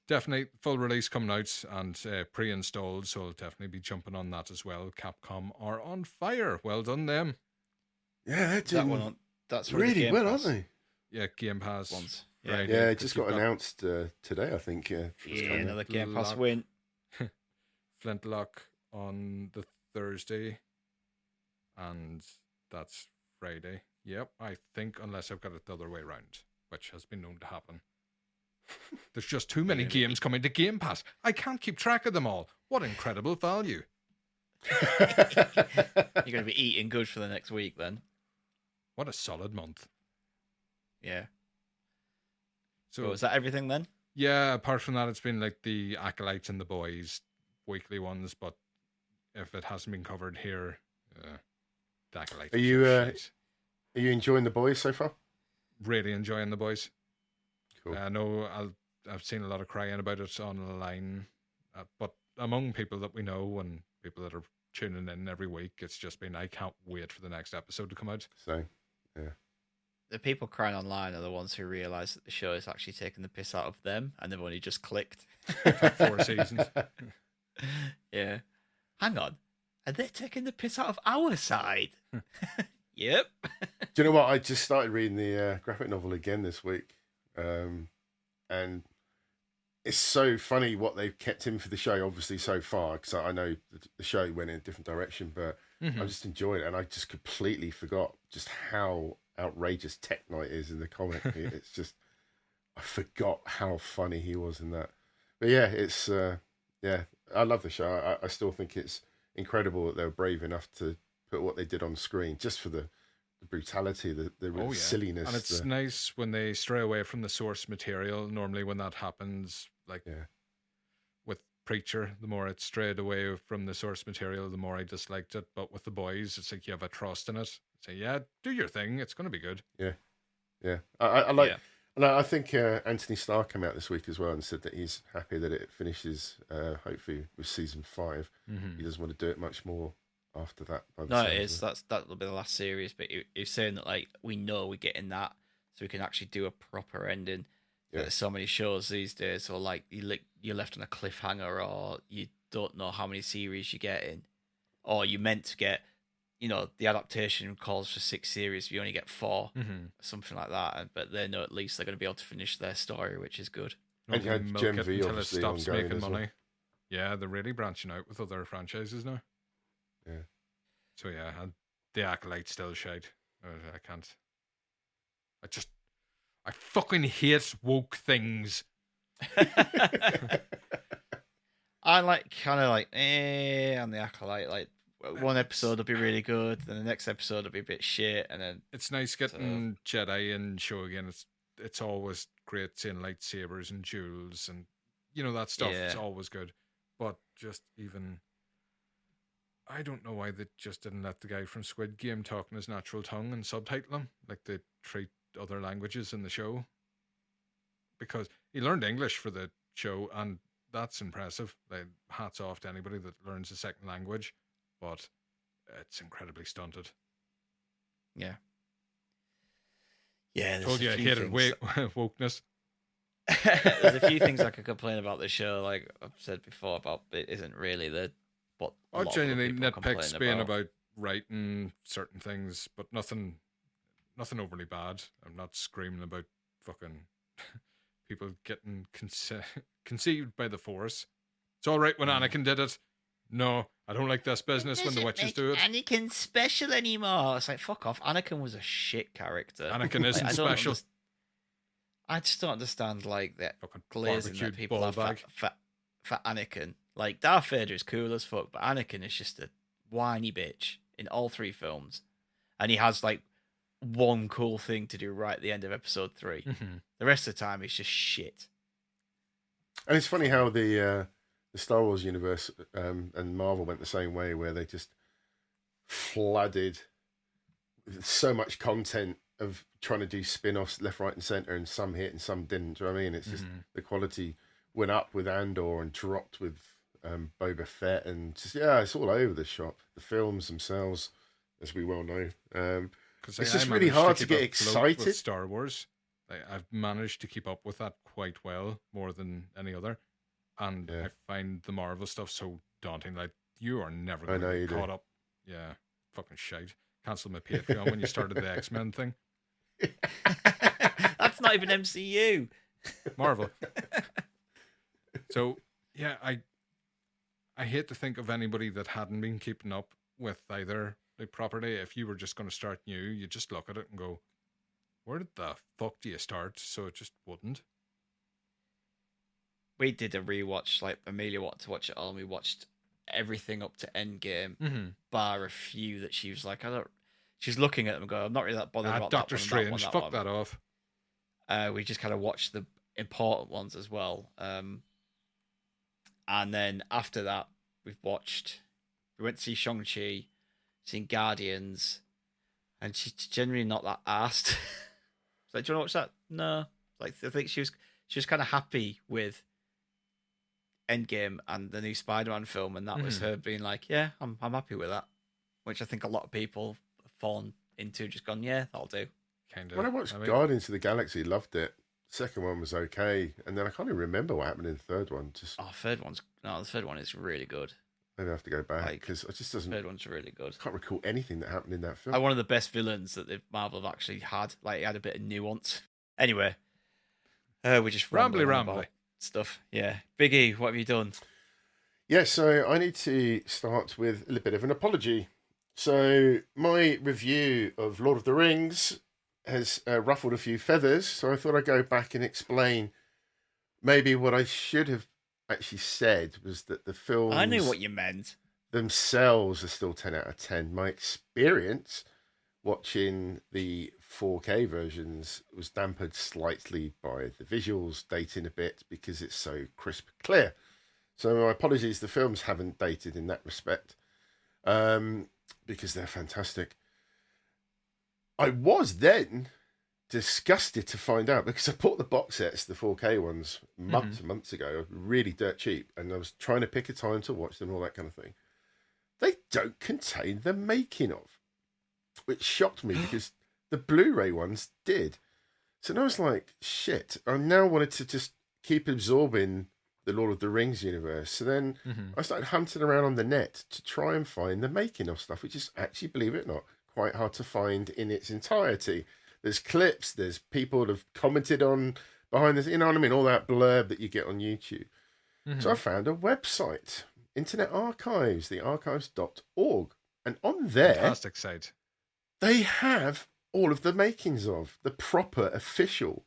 definitely full release coming out and pre-installed, so I'll definitely be jumping on that as well. Capcom are on fire. Well done, them. Yeah, they're That doing one on, that's for really the Game well, Pass aren't they? Yeah, Game Pass. ones. Friday, Yeah, it 'cause just you've got announced today, I think. Yeah, coming. another Game Pass Lock. win. Flintlock on the Thursday, and that's Friday. Yep, I think, unless I've got it the other way around, which has been known to happen. There's just too many games coming to Game Pass. I can't keep track of them all. What incredible value. You're going to be eating good for the next week then. What a solid month. Yeah. So, So is that everything then? yeah, apart from that, it's been like the Acolytes and the Boys weekly ones, but if it hasn't been covered here, the Acolytes. Are you, shite. Are you enjoying the boys so far? Really enjoying the Boys? Cool. I know I've seen a lot of crying about it online, but among people that we know and people that are tuning in every week, it's just been, I can't wait for the next episode to come out. So, yeah. The people crying online are the ones who realise that the show is actually taking the piss out of them and they've only just clicked. 4 seasons. Yeah. Hang on. Are they taking the piss out of our side? Yep. Do you know what? I just started reading the graphic novel again this week. And it's so funny what they've kept in for the show, obviously, so far, because I know the show went in a different direction, but I just enjoyed it, and I just completely forgot just how outrageous Tech Knight is in the comic. It's just, I forgot how funny he was in that. But yeah, it's, I love the show. I still think it's incredible that they were brave enough to put what they did on screen, just for the brutality, the silliness. And it's nice when they stray away from the source material. Normally when that happens, like with Preacher, the more it strayed away from the source material, the more I disliked it. But with the Boys, it's like you have a trust in it. Say, yeah, do your thing. It's going to be good. Yeah. I like, and I think Anthony Starr came out this week as well and said that he's happy that it finishes, hopefully, with season 5. He doesn't want to do it much more after that. No, it is. That'll be the last series. But you're saying that, like, we know we're getting that, so we can actually do a proper ending. Yeah. There's so many shows these days, or like you're left on a cliffhanger, or you don't know how many series you're getting, or you meant to get, the adaptation calls for 6 series, you only get 4, something like that. But they know at least they're going to be able to finish their story, which is good. And you had Milk Gen it V until it obviously stops ongoing making as well. money. Yeah, they're really branching out with other franchises now. Yeah. So yeah, and the Acolyte still shite. I can't. I fucking hate woke things. I on the Acolyte, like one episode will be really good, then the next episode will be a bit shit, and then It's nice getting Jedi in show again. It's always great seeing lightsabers and jewels and that stuff. Yeah. It's always good. But just even, I don't know why they just didn't let the guy from Squid Game talk in his natural tongue and subtitle him like they treat other languages in the show. Because he learned English for the show, and that's impressive. Like, hats off to anybody that learns a second language, but it's incredibly stunted. yeah. Yeah, Told you I hated wokeness. There's a few things I could complain about the show, like I've said before, about it isn't really what a I lot of genuinely people nitpick complain Spain about writing certain things, but nothing nothing overly bad. I'm not screaming about fucking people getting conceived by the Force. It's all right when Anakin did it. No, I don't like this business when the witches do it. Anakin special anymore. It's like, fuck off. Anakin was a shit character. Anakin isn't special. I just don't understand, like, that Fucking glazing that barbecued people ball have bag. for Anakin. Like, Darth Vader is cool as fuck, but Anakin is just a whiny bitch in all 3 films. And he has, like, one cool thing to do right at the end of episode 3. Mhm. The rest of the time, he's just shit. And it's funny how the Star Wars universe and Marvel went the same way, where they just flooded with so much content of trying to do spin-offs left, right, and center, and some hit and some didn't. Do you know what I mean? It's just the quality went up with Andor and dropped with Boba Fett, and just it's all over the shop. The films themselves, as we well know, it's just really hard to get excited. With Star Wars, I've managed to keep up with that quite well, more than any other. And I find the Marvel stuff so daunting. Like, you are never going to get caught up. Yeah, fucking shite. Cancel my Patreon when you started the X-Men thing. That's not even MCU. Marvel. So, yeah, I hate to think of anybody that hadn't been keeping up with either the property. If you were just going to start new, you just look at it and go, where the fuck do you start? So it just wouldn't. We did a rewatch, like, Amelia wanted to watch it all, and we watched everything up to Endgame, bar a few that she was like, she's looking at them and going, I'm not really that bothered about Doctor that one, Strange, fuck that off. We just kind of watched the important ones as well. And then after that, we went to see Shang-Chi, seen Guardians, and she's generally not that arsed. It's like, do you want to watch that? No. Like, I think she was kind of happy with Endgame and the new Spider-Man film, and that was her being like, yeah, I'm happy with that, which I think a lot of people have fallen into, just gone, yeah, that'll do. Kind of. When I watched Guardians of the Galaxy, loved it. Second one was okay, and then I can't even remember what happened in the third one. The third one is really good. Maybe I have to go back because it just doesn't. The third one's really good. I can't recall anything that happened in that film. One of the best villains that Marvel have actually had. Like, it had a bit of nuance. Anyway, we just rambly stuff. Yeah, Biggie, what have you done? Yeah, so I need to start with a little bit of an apology. So my review of Lord of the Rings has ruffled a few feathers, so I thought I'd go back and explain maybe what I should have actually said was that the films... I knew what you meant. ...themselves are still 10 out of 10. My experience watching the 4K versions was dampened slightly by the visuals dating a bit because it's so crisp clear. So my apologies, the films haven't dated in that respect because they're fantastic. I was then disgusted to find out because I bought the box sets, the 4K ones, months ago, really dirt cheap, and I was trying to pick a time to watch them and all that kind of thing. They don't contain the making of, which shocked me because the Blu-ray ones did. So now I was like, shit, I now wanted to just keep absorbing the Lord of the Rings universe. So then I started hunting around on the net to try and find the making of stuff, which is actually, believe it or not, quite hard to find in its entirety. There's clips, there's people that have commented on behind this, you know what I mean? All that blurb that you get on YouTube. So I found a website, Internet Archives, the archives.org. And on there, fantastic site. They have all of the makings of, the proper official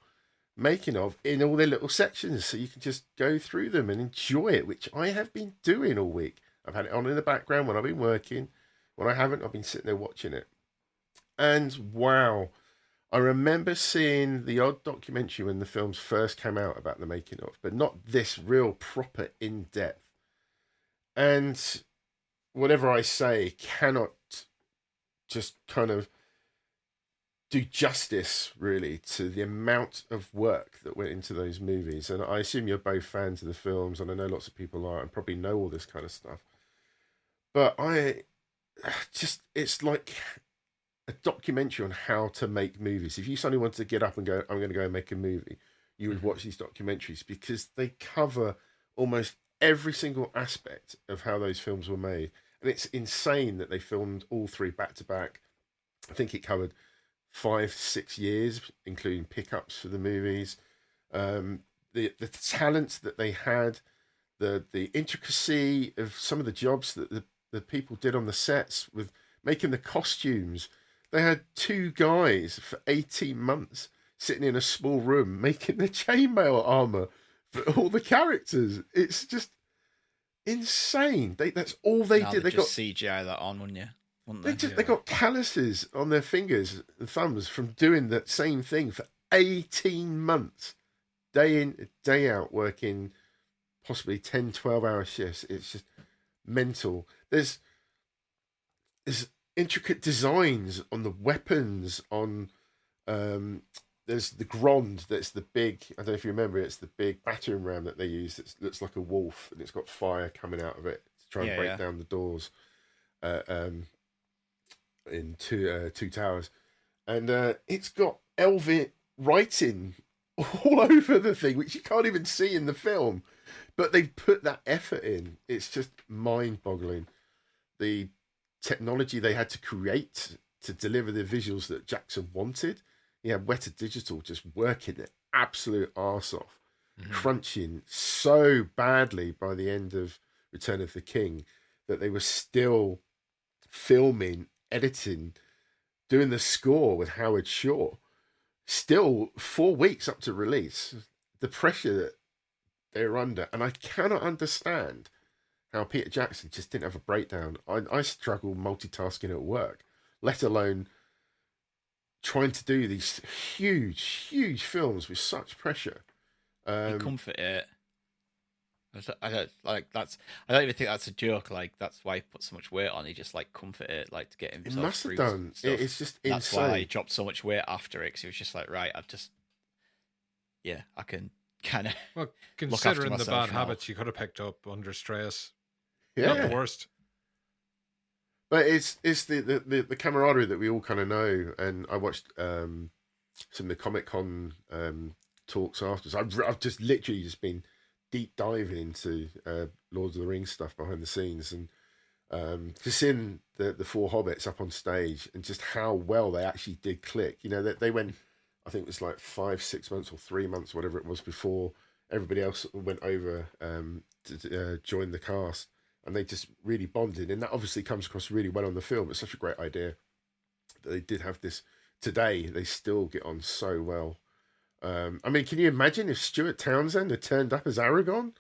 making of in all their little sections. So you can just go through them and enjoy it, which I have been doing all week. I've had it on in the background when I've been working. When I haven't, I've been sitting there watching it. And wow, I remember seeing the odd documentary when the films first came out about the making of, but not this real proper in-depth. And whatever I say cannot just kind of do justice, really, to the amount of work that went into those movies. And I assume you're both fans of the films, and I know lots of people are and probably know all this kind of stuff. But it's like a documentary on how to make movies. If you suddenly wanted to get up and go, I'm going to go and make a movie, you would watch these documentaries because they cover almost every single aspect of how those films were made. And it's insane that they filmed all three back to back. I think it covered 5-6 years, including pickups for the movies. The talents that they had, the intricacy of some of the jobs that the people did on the sets with making the costumes. They had 2 guys for 18 months sitting in a small room making the chainmail armor for all the characters. It's just insane. That's all they did. They got CGI that on, wouldn't you? they got calluses on their fingers and thumbs from doing that same thing for 18 months, day in, day out, working possibly 10, 12-hour shifts. It's just mental. There's intricate designs on the weapons, on there's the Grand, that's the big, I don't know if you remember, it's the big battering ram that they use that looks like a wolf, and it's got fire coming out of it to try and break down the doors in two towers. And it's got Elvish writing all over the thing, which you can't even see in the film, but they've put that effort in. It's just mind-boggling. The technology they had to create to deliver the visuals that Jackson wanted. He had Weta Digital just working their absolute arse off, crunching so badly by the end of Return of the King that they were still filming, editing, doing the score with Howard Shore. Still 4 weeks up to release. The pressure that they're under, and I cannot understand how Peter Jackson just didn't have a breakdown. I struggle multitasking at work, let alone trying to do these huge films with such pressure. Comfort it. I don't like that's. I don't even think that's a joke. Like that's why he put so much weight on. He just like comfort it, like to get himself. It must have done. Stuff. It's just that's insane. why he dropped so much weight after it. Because he was just like, right, I can kind of. Well, considering the bad habits you could have picked up under stress, not the worst. But it's the camaraderie that we all kind of know, and I watched some of the Comic-Con talks afterwards. I've just literally just been deep diving into Lord of the Rings stuff behind the scenes, and just seeing the 4 hobbits up on stage and just how well they actually did click. You know, they went, I think it was like 5-6 months or 3 months, whatever it was, before everybody else went over to join the cast. And they just really bonded, and that obviously comes across really well on the film. It's such a great idea that they did have this. Today, they still get on so well. I mean, can you imagine if Stuart Townsend had turned up as Aragorn?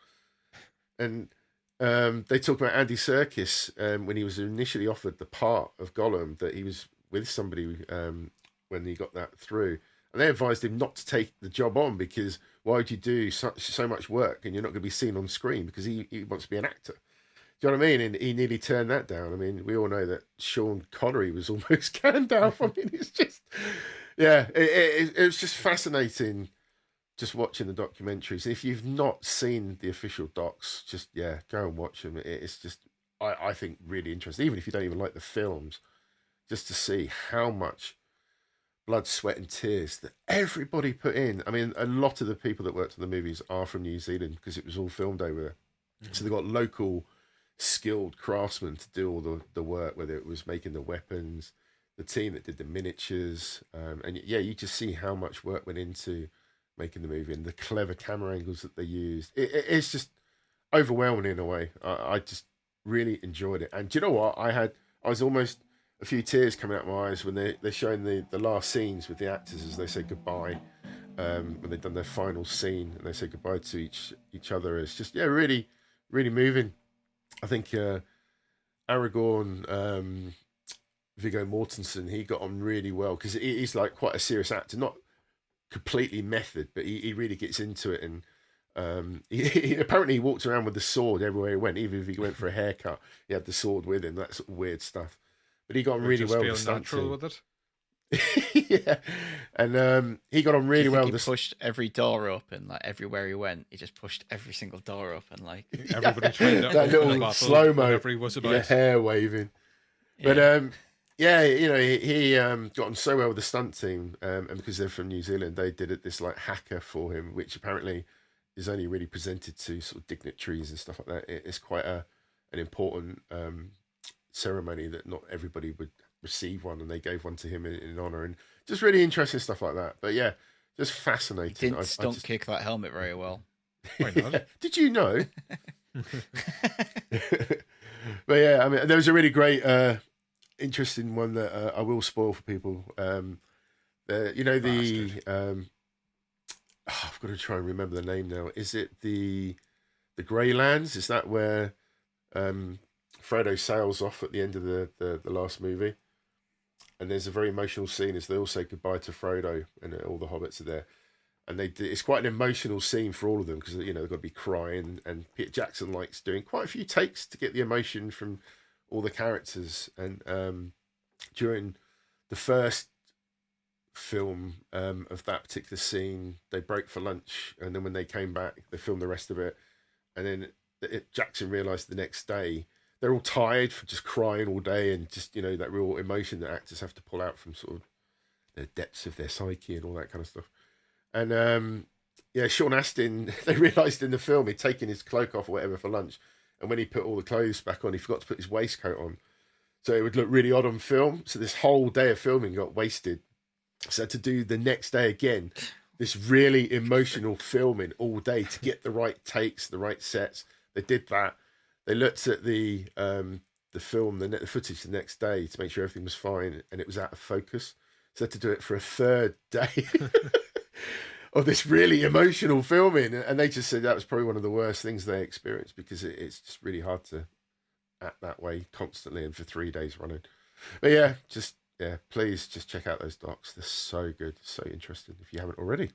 And they talk about Andy Serkis when he was initially offered the part of Gollum, that he was with somebody when he got that through. And they advised him not to take the job on, because why would you do so much work and you're not going to be seen on screen, because he wants to be an actor. Do you know what I mean? And he nearly turned that down. I mean, we all know that Sean Connery was almost Gandalf. I mean, it's just, it was just fascinating just watching the documentaries. If you've not seen the official docs, just, go and watch them. It's just, I think, really interesting, even if you don't even like the films, just to see how much blood, sweat and tears that everybody put in. I mean, a lot of the people that worked on the movies are from New Zealand, because it was all filmed over there. So they've got local skilled craftsmen to do all the work, whether it was making the weapons, the team that did the miniatures, and you just see how much work went into making the movie and the clever camera angles that they used. It's just overwhelming in a way. I just really enjoyed it. And do you know what? I was almost a few tears coming out my eyes when they're showing the last scenes with the actors as they say goodbye, when they've done their final scene and they say goodbye to each other. It's just, really, really moving. I think Aragorn, Viggo Mortensen, he got on really well, because he's like quite a serious actor, not completely method, but he really gets into it. And he apparently walked around with the sword everywhere he went. Even if he went for a haircut, he had the sword with him. That sort of weird stuff. But he got on really well with the stunt team. With it. Yeah, and he got on really well. He pushed every door open, like everywhere he went. He just pushed every single door open, like everybody tried that little slow mo, hair waving. Yeah. But he got on so well with the stunt team, and because they're from New Zealand, they did this like haka for him, which apparently is only really presented to sort of dignitaries and stuff like that. It's quite an important ceremony that not everybody would receive one, and they gave one to him in honor, and just really interesting stuff like that. But yeah, just He fascinating. didn't stunt kick that helmet very well. Why not? Did you know? But yeah, I mean, there was a really great, interesting one that I will spoil for people. You know, I've got to try and remember the name now. Is it the Grey Lands? Is that where Frodo sails off at the end of the last movie? And there's a very emotional scene as they all say goodbye to Frodo, and all the hobbits are there. And it's quite an emotional scene for all of them, because they've got to be crying. And Peter Jackson likes doing quite a few takes to get the emotion from all the characters. And during the first film of that particular scene, they broke for lunch, and then when they came back, they filmed the rest of it. And then Jackson realised the next day they're all tired from just crying all day, and just that real emotion that actors have to pull out from sort of the depths of their psyche and all that kind of stuff. And Sean Astin, they realised in the film he'd taken his cloak off or whatever for lunch, and when he put all the clothes back on, he forgot to put his waistcoat on, so it would look really odd on film. So this whole day of filming got wasted. So to do the next day again, this really emotional filming all day to get the right takes, the right sets. They did that. They looked at the film, the footage the next day to make sure everything was fine, and it was out of focus. So they had to do it for a third day of this really emotional filming. And they just said that was probably one of the worst things they experienced, because it's just really hard to act that way constantly and for 3 days running. But yeah, please just check out those docs. They're so good, so interesting if you haven't already.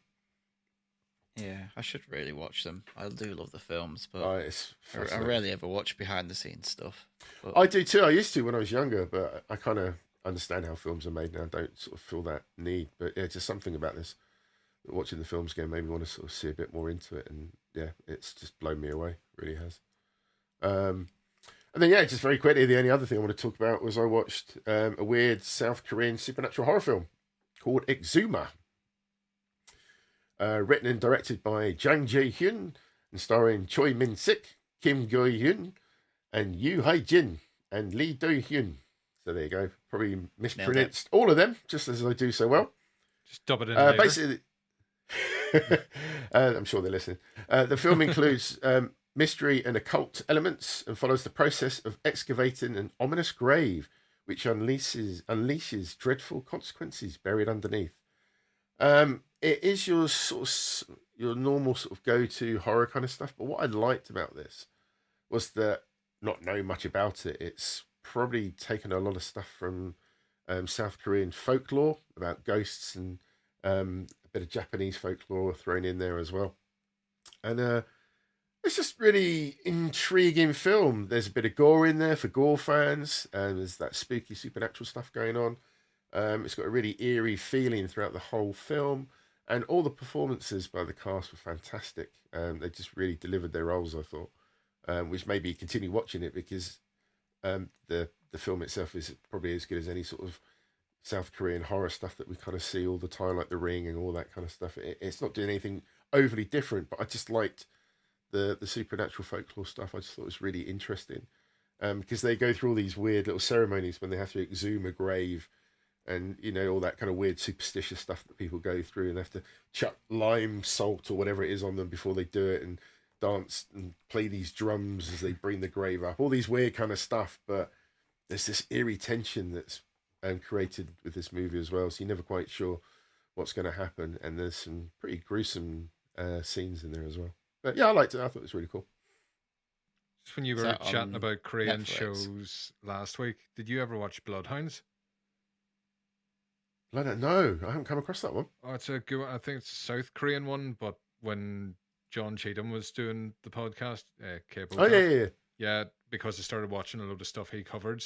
Yeah, I should really watch them. I do love the films, but I rarely ever watch behind the scenes stuff. But I do too. I used to when I was younger, but I kind of understand how films are made now. I don't sort of feel that need. But yeah, just something about this. Watching the films again made me want to sort of see a bit more into it. And yeah, it's just blown me away. It really has. And then, just very quickly, the only other thing I want to talk about was I watched a weird South Korean supernatural horror film called Exhuma. Written and directed by Jang Jae-hyun and starring Choi Min-sik, Kim Go-hyun, and Yoo Hae-jin and Lee Do-hyun. So there you go. Probably mispronounced all of them, just as I do so well. Just dub it in later. Basically, I'm sure they're listening. The film includes mystery and occult elements and follows the process of excavating an ominous grave, which unleashes dreadful consequences buried underneath. It is your normal sort of go-to horror kind of stuff, but what I liked about this was that, not knowing much about it, it's probably taken a lot of stuff from South Korean folklore about ghosts, and a bit of Japanese folklore thrown in there as well. And it's just really intriguing film. There's a bit of gore in there for gore fans, and there's that spooky supernatural stuff going on. It's got a really eerie feeling throughout the whole film, and all the performances by the cast were fantastic. They just really delivered their roles, I thought, which made me continue watching it, because the film itself is probably as good as any sort of South Korean horror stuff that we kind of see all the time, like The Ring and all that kind of stuff. It's not doing anything overly different, but I just liked the supernatural folklore stuff. I just thought it was really interesting, because they go through all these weird little ceremonies when they have to exhume a grave, and all that kind of weird superstitious stuff that people go through, and they have to chuck lime salt or whatever it is on them before they do it, and dance and play these drums as they bring the grave up, all these weird kind of stuff. But there's this eerie tension that's created with this movie as well, so you're never quite sure what's going to happen, and there's some pretty gruesome scenes in there as well. But yeah, I liked it. I thought it was really cool. Just when you were chatting about Korean shows last week, did you ever watch Bloodhounds? I don't know. I haven't come across that one. Oh, it's a good one. I think it's a South Korean one, but when John Cheetham was doing the podcast, Cable. Oh, yeah. Yeah, because I started watching a load of stuff he covered,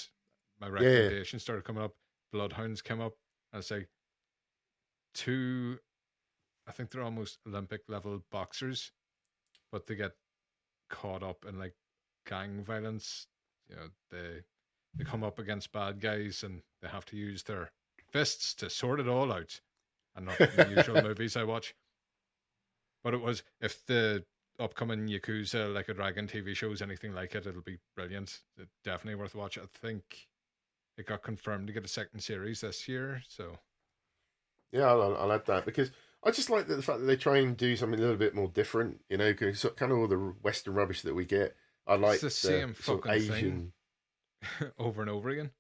my recommendations started coming up. Bloodhounds came up. I say I think they're almost Olympic level boxers, but they get caught up in like gang violence. They come up against bad guys, and they have to use their fists to sort it all out, and not the usual movies I watch. But it was, if the upcoming Yakuza Like a Dragon TV show is anything like it, it'll be brilliant. It's definitely worth watching. I think it got confirmed to get a second series this year. So Yeah, I'll add that because I just like the fact that they try and do something a little bit more different. You know, because kind of all the Western rubbish that we get. I like it's the same sort of fucking Asian. thing over and over again.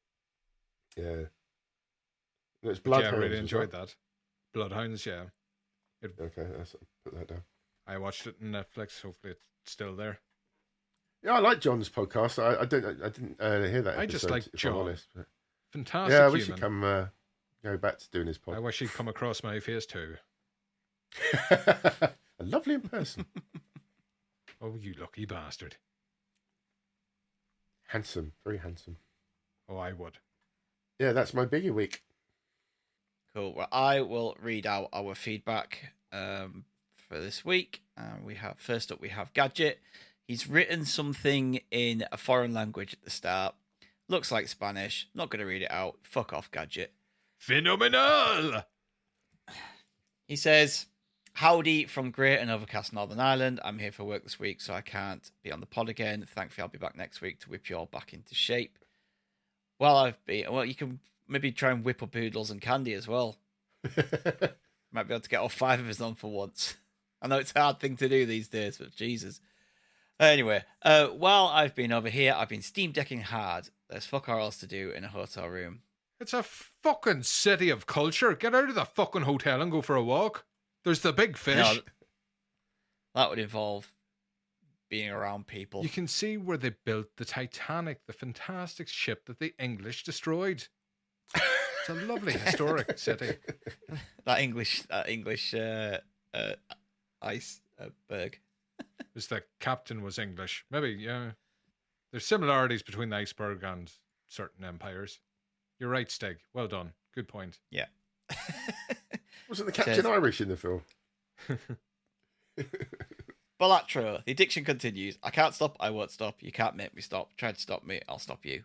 Yeah. And it's But yeah, I Bloodhounds. really as enjoyed well. that. Bloodhounds, yeah. Okay, put that down. I watched it on Netflix. Hopefully, it's still there. Yeah, I like John's podcast. I didn't hear that. I just episode, like if I'm John. honest, but- Fantastic Yeah, I human. wish he'd come go back to doing his I podcast. wish he'd come across my face too. A lovely in person, Oh, you lucky bastard. handsome, very handsome. Oh, I would. Yeah, that's my biggie week. Cool. Well, I will read out our feedback for this week. First up, we have Gadget. He's written something in a foreign language at the start. Looks like Spanish. Not going to read it out. Fuck off, Gadget. Phenomenal! He says, "Howdy from Great and Overcast Northern Ireland. I'm here for work this week, so I can't be on the pod again. Thankfully, I'll be back next week to whip you all back into shape. Well, you can maybe try and whip up Oodles and Candy as well. Might be able to get all 5 of us on for once. I know it's a hard thing to do these days, but Jesus. Anyway, while I've been over here, I've been steam decking hard. There's fuck all else to do in a hotel room. It's a fucking city of culture. Get out of the fucking hotel and go for a walk. There's the big fish. No, that would involve being around people. You can see where they built the Titanic, the fantastic ship that the English destroyed. It's a lovely historic city. That English iceberg. Because the captain was English. Maybe, yeah. There's similarities between the iceberg and certain empires. You're right, Stig. Well done. Good point. Yeah. Wasn't the captain Irish in the film? Balatro. The addiction continues. I can't stop. I won't stop. You can't make me stop. Try to stop me. I'll stop you.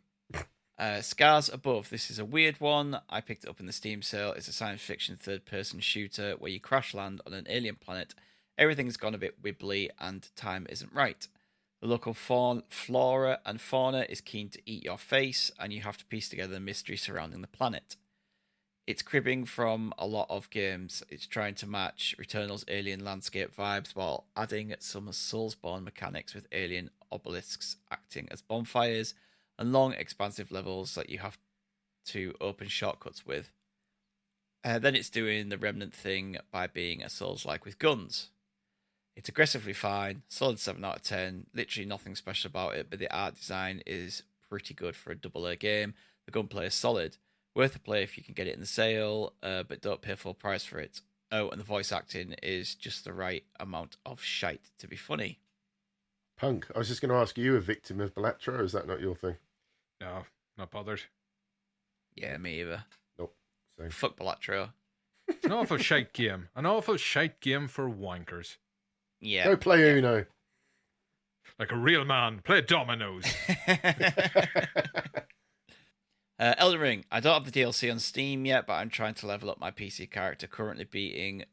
Scars Above. This is a weird one. I picked it up in the Steam sale. It's a science fiction third-person shooter where you crash land on an alien planet. Everything's gone a bit wibbly and time isn't right. The local flora and fauna is keen to eat your face, and you have to piece together the mystery surrounding the planet. It's cribbing from a lot of games. It's trying to match Returnal's alien landscape vibes while adding some Soulsborne mechanics with alien obelisks acting as bonfires and long, expansive levels that you have to open shortcuts with. Then it's doing the Remnant thing by being a Souls-like with guns. It's aggressively fine, solid 7 out of 10, literally nothing special about it, but the art design is pretty good for a AA game. The gunplay is solid. Worth a play if you can get it in the sale, but don't pay full price for it. Oh, and the voice acting is just the right amount of shite to be funny. Punk. I was just going to ask, are you a victim of Balatro, or is that not your thing? No, not bothered. Yeah, me either. Nope. Same. Fuck Balatro. It's an awful shite game. An awful shite game for wankers. Yeah. Go play Uno. Like a real man, play dominoes. Elden Ring. I don't have the DLC on Steam yet, but I'm trying to level up my PC character, currently beating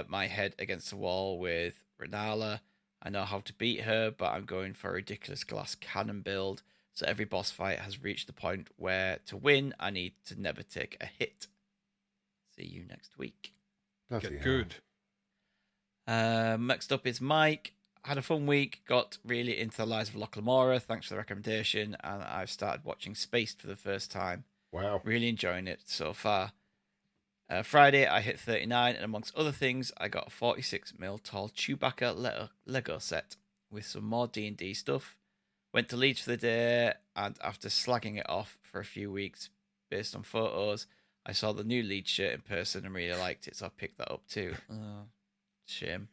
my head against the wall with Renala. I know how to beat her, but I'm going for a ridiculous glass cannon build, so every boss fight has reached the point where to win, I need to never take a hit. See you next week. Bloody Get hell. good. Next up is Mike. Had a fun week, got really into the Lies of Loch Lamora, thanks for the recommendation, and I've started watching Spaced for the first time. Wow. Really enjoying it so far. Friday, I hit 39, and amongst other things, I got a 46mm tall Chewbacca Lego set with some more D&D stuff. Went to Leeds for the day, and after slagging it off for a few weeks based on photos, I saw the new Leeds shirt in person and really liked it, so I picked that up too. Oh, shame.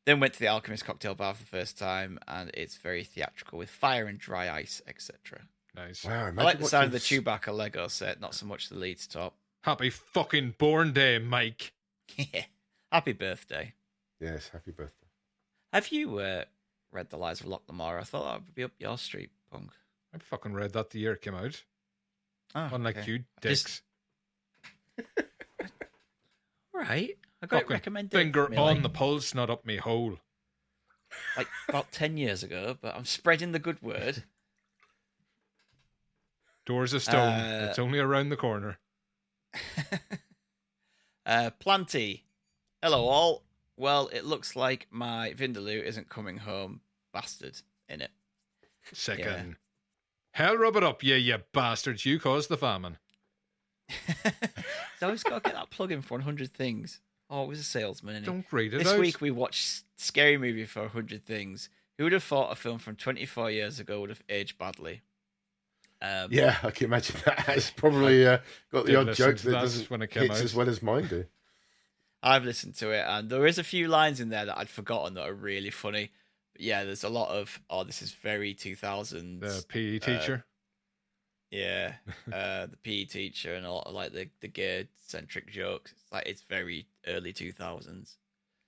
Then went to the Alchemist Cocktail Bar for the first time, and it's very theatrical with fire and dry ice, etc. Nice. Wow. I like the sound of the Chewbacca Lego set, not so much the Leeds top. Happy fucking born day, Mike. Happy birthday. Yes, happy birthday. Have you read The Lies of Loch Lamora? I thought that would be up your street, Punk. I fucking read that the year it came out. Oh, Unlike okay. you, dicks. Right. I got it Fucking recommended. finger to me, on like, the pulse, not up me hole. like about 10 years ago, but I'm spreading the good word. Doors of stone. It's only around the corner. Planty. Hello, all. Well, it looks like my Vindaloo isn't coming home. Bastard. In it. Second. Yeah. Hell, rub it up, you bastards. You caused the famine. So I just got to get that plug in for 100 things. Oh, it was a salesman, innit? Don't read it This out. week we watched Scary Movie for 100 Things. Who would have thought a film from 24 years ago would have aged badly? Yeah, I can imagine that. It's probably got the did odd listen joke to that that doesn't when it came hit out. as well as mine do. I've listened to it, and there is a few lines in there that I'd forgotten that are really funny. But yeah, there's a lot of, this is very 2000s. The PE teacher. Yeah, the PE teacher and a lot of like the gay-centric jokes. It's like it's very early 2000s.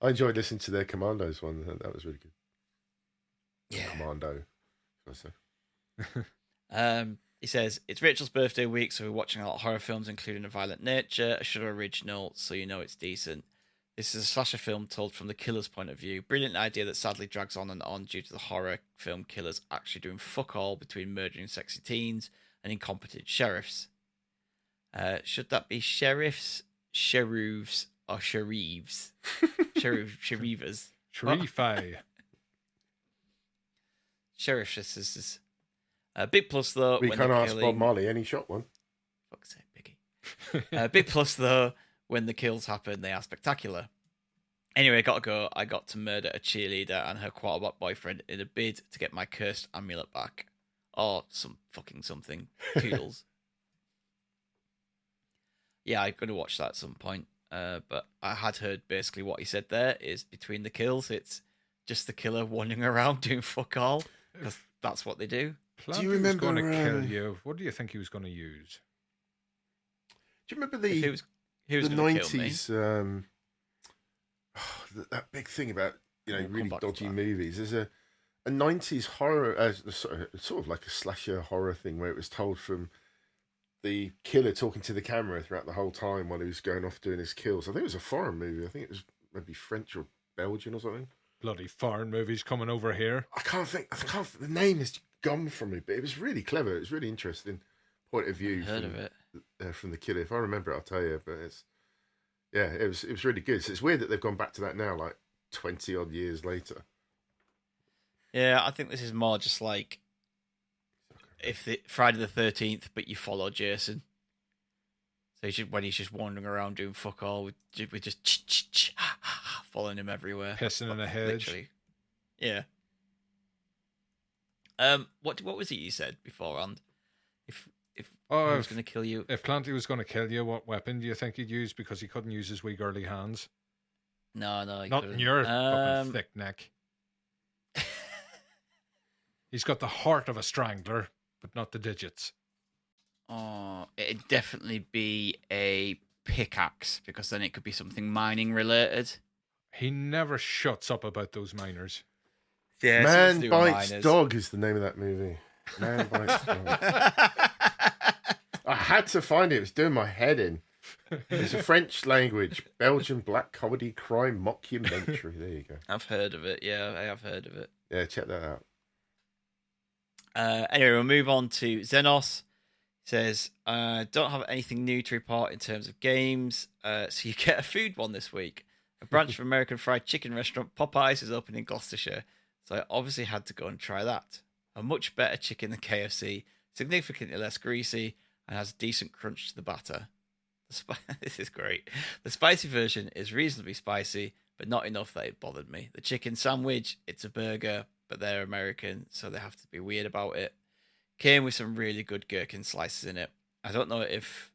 I enjoyed listening to their Commandos one. That was really good. Yeah. Commando. Should I say. He says, it's Rachel's birthday week, so we're watching a lot of horror films, including A Violent Nature, a Shudder original, so you know it's decent. This is a slasher film told from the killer's point of view. Brilliant idea that sadly drags on and on due to the horror film killers actually doing fuck all between murdering sexy teens and incompetent sheriffs. Should that be sheriffs, sheriffs, or sheriffs? Sheriffs. Sharifai. Sheriff, this is a big plus though. We when can't the ask killing... Bob Marley, any shot one. Fuck's sake, Biggie. Big plus though, when the kills happen, they are spectacular. Anyway, gotta go. I got to murder a cheerleader and her quarterback boyfriend in a bid to get my cursed amulet back. Or some fucking something. Toodles. Yeah, I'm gonna watch that at some point. But I had heard basically what he said there is between the kills, it's just the killer wandering around doing fuck all. Because that's what they do. Do you remember, going to kill you? What do you think he was going to use? Do you remember If he was the gonna kill me. 90s? That big thing about We'll come really back to dodgy that. movies. There's a 90s horror, sort of like a slasher horror thing where it was told from the killer talking to the camera throughout the whole time while he was going off doing his kills. I think it was a foreign movie. I think it was maybe French or Belgian or something. Bloody foreign movies coming over here. I can't think. The name has gone from me, but it was really clever. It was really interesting point of view. Heard of it. From the killer. If I remember it, I'll tell you. But it was really good. So it's weird that they've gone back to that now, like 20 odd years later. Yeah, I think this is more just like Friday the 13th, but you follow Jason. So when he's just wandering around doing fuck all, we just following him everywhere, Pissing in a hedge. Literally. Yeah. What was it you said beforehand? If he was going to kill you, If Clancy was going to kill you, what weapon do you think he'd use? Because he couldn't use his wee girly hands. no, he Not couldn't. in your fucking thick neck. He's got the heart of a strangler, but not the digits. Oh, it'd definitely be a pickaxe because then it could be something mining related. He never shuts up about those miners. Yeah, Man Bites Dog is the name of that movie. Man Bites Dog. I had to find it. It was doing my head in. It's a French language, Belgian black comedy crime mockumentary. There you go. I've heard of it. Yeah, I have heard of it. Yeah, check that out. Anyway, we'll move on to Xenos. Says, don't have anything new to report in terms of games, so you get a food one this week. A branch of American fried chicken restaurant Popeyes is open in Gloucestershire, so I obviously had to go and try that. A much better chicken than KFC, significantly less greasy, and has a decent crunch to the batter. This is great. The spicy version is reasonably spicy, but not enough that it bothered me. The chicken sandwich, it's a burger, but they're American, so they have to be weird about it. Came with some really good gherkin slices in it. I don't know if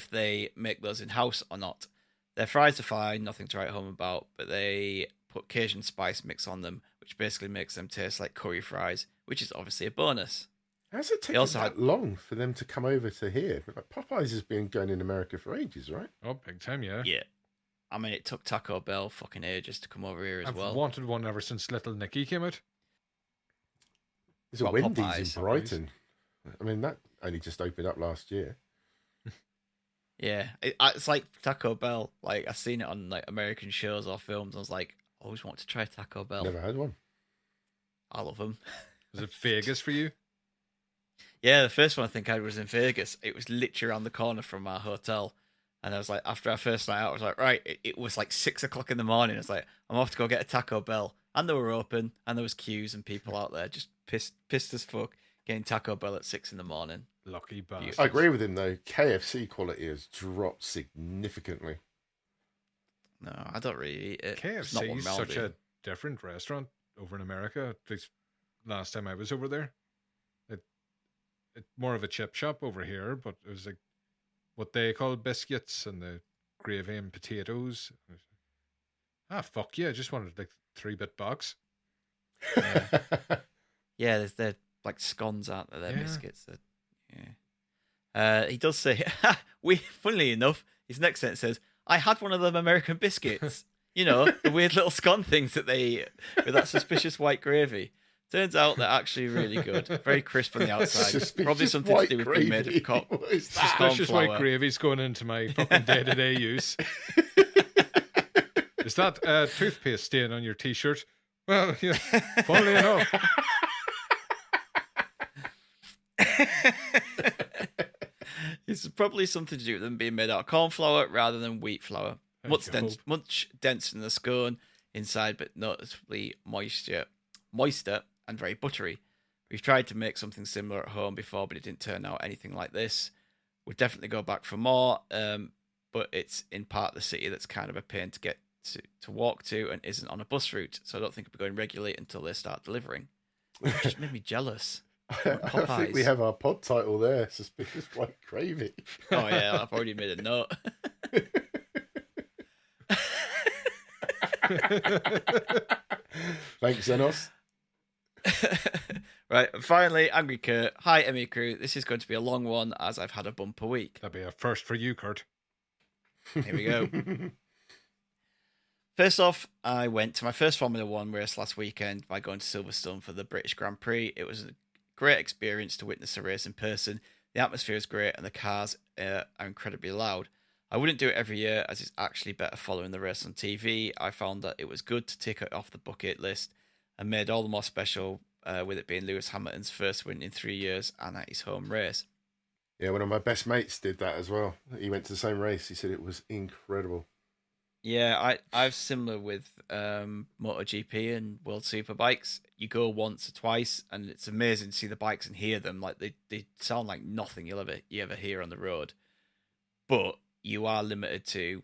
they make those in house or not. Their fries are fine, nothing to write home about, but they put Cajun spice mix on them, which basically makes them taste like curry fries, which is obviously a bonus. How's it taken that long for them to come over to here? Like Popeyes has been going in America for ages, right? Oh, big time, yeah. Yeah. I mean, it took Taco Bell fucking ages to come over here as well. I've wanted one ever since Little Nicky came out. There's a Got Wendy's Popeyes. in Brighton. I mean, that only just opened up last year. Yeah, it's like Taco Bell. Like I've seen it on like American shows or films. I was like, I always want to try Taco Bell. Never had one. I love them. Was it Vegas for you? Yeah, the first one I think I had was in Vegas. It was literally around the corner from our hotel. And I was like, after our first night out, I was like, right, it was like 6 o'clock in the morning. I was like, I'm off to go get a Taco Bell. And they were open, and there was queues and people out there just pissed as fuck getting Taco Bell at 6 in the morning. Lucky bastard. I agree with him though. KFC quality has dropped significantly. No, I don't really eat it. KFC is such a different restaurant over in America. At least last time I was over there, it's more of a chip shop over here, but it was like what they call biscuits and the gravy and potatoes. Fuck yeah! I just wanted like 3-bit box. Yeah, they're like scones, aren't they? They're biscuits. Yeah. He does say, funnily enough, his next sentence says, I had one of them American biscuits. You know, the weird little scone things that they eat with that suspicious white gravy. Turns out they're actually really good. Very crisp on the outside. Suspicious Probably something to do with being made of Suspicious white gravy's going into my fucking day-to-day use. Is that toothpaste stain on your t-shirt? Well, yeah, funnily enough. It's probably something to do with them being made out of corn flour rather than wheat flour. Much denser in the scone inside, but noticeably moister and very buttery. We've tried to make something similar at home before, but it didn't turn out anything like this. We'd definitely go back for more, but it's in part of the city that's kind of a pain to get to walk to and isn't on a bus route, so I don't think we'll be going regularly until they start delivering. It just made me jealous. I think we have our pod title there, Suspicious White Gravy. Oh yeah, I've already made a note. Thanks, Zenos. Right, and finally, Angry Kurt. Hi, Emmy Crew. This is going to be a long one as I've had a bumper week. That'd be a first for you, Kurt. Here we go. First off, I went to my first Formula One race last weekend by going to Silverstone for the British Grand Prix. It was a great experience to witness a race in person. The atmosphere is great and the cars are incredibly loud. I wouldn't do it every year as it's actually better following the race on TV. I found that it was good to tick it off the bucket list and made all the more special with it being Lewis Hamilton's first win in 3 years and at his home race. Yeah, one of my best mates did that as well. He went to the same race. He said it was incredible. Yeah, I've similar with MotoGP and World Superbikes. You go once or twice, and it's amazing to see the bikes and hear them. Like they sound like nothing you ever hear on the road. But you are limited to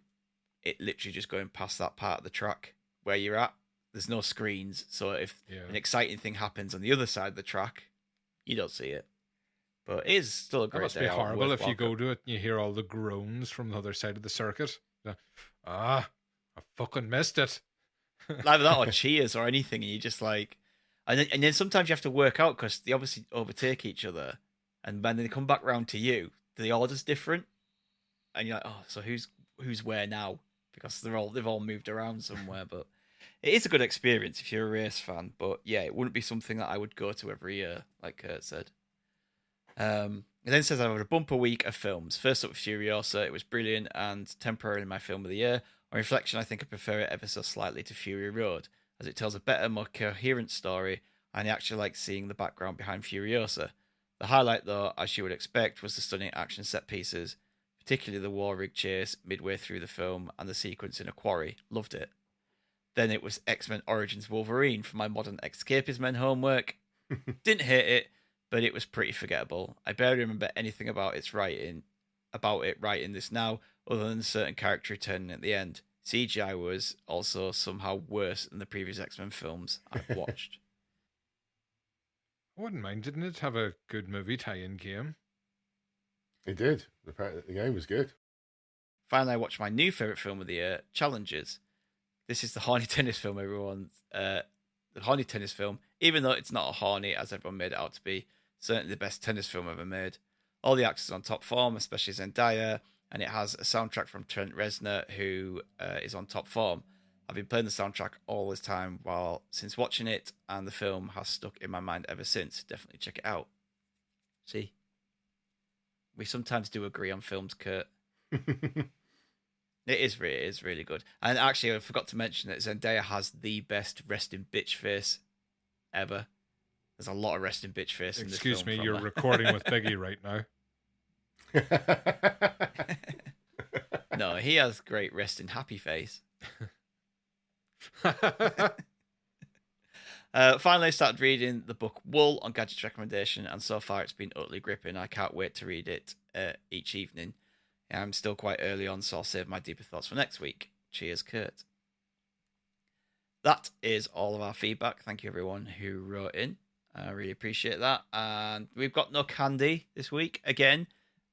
it literally just going past that part of the track where you're at. There's no screens, so if an exciting thing happens on the other side of the track, you don't see it. But it is still a great day. It must be horrible if you go to it and you hear all the groans from the other side of the circuit. I fucking missed it. Either that or cheers or anything, and you just like, and then sometimes you have to work out because they obviously overtake each other, and when they come back round to you, the order's different, and you're like, oh, so who's where now? Because they've all moved around somewhere. But it is a good experience if you're a race fan. But yeah, it wouldn't be something that I would go to every year, like Kurt said. It then says I had a bumper week of films. First up, Furiosa. It was brilliant and temporarily my film of the year. On reflection, I think I prefer it ever so slightly to Fury Road, as it tells a better, more coherent story, and I actually like seeing the background behind Furiosa. The highlight, though, as you would expect, was the stunning action set pieces, particularly the war rig chase midway through the film and the sequence in a quarry. Loved it. Then it was X-Men Origins Wolverine for my modern Escapism homework. Didn't hate it, but it was pretty forgettable. I barely remember anything about it writing this now, other than a certain character returning at the end. CGI was also somehow worse than the previous X-Men films I've watched. I wouldn't mind. Didn't it have a good movie tie-in game? It did. The game was good. Finally, I watched my new favourite film of the year, Challenges. This is the horny tennis film, everyone. The horny tennis film, even though it's not a horny as everyone made it out to be, certainly the best tennis film ever made. All the actors on top form, especially Zendaya, and it has a soundtrack from Trent Reznor, who is on top form. I've been playing the soundtrack all this time since watching it, and the film has stuck in my mind ever since. Definitely check it out. See? We sometimes do agree on films, Kurt. It is really good. And actually, I forgot to mention that Zendaya has the best resting bitch face ever. There's a lot of resting bitch face in this Excuse film. me, from you're her. recording with Biggie right now. No, he has great resting happy face. Finally, I started reading the book Wool on Gadget's recommendation, and so far it's been utterly gripping. I can't wait to read it each evening. I'm still quite early on, so I'll save my deeper thoughts for next week. Cheers, Kurt. That is all of our feedback. Thank you, everyone who wrote in. I really appreciate that. And we've got no Candy this week again,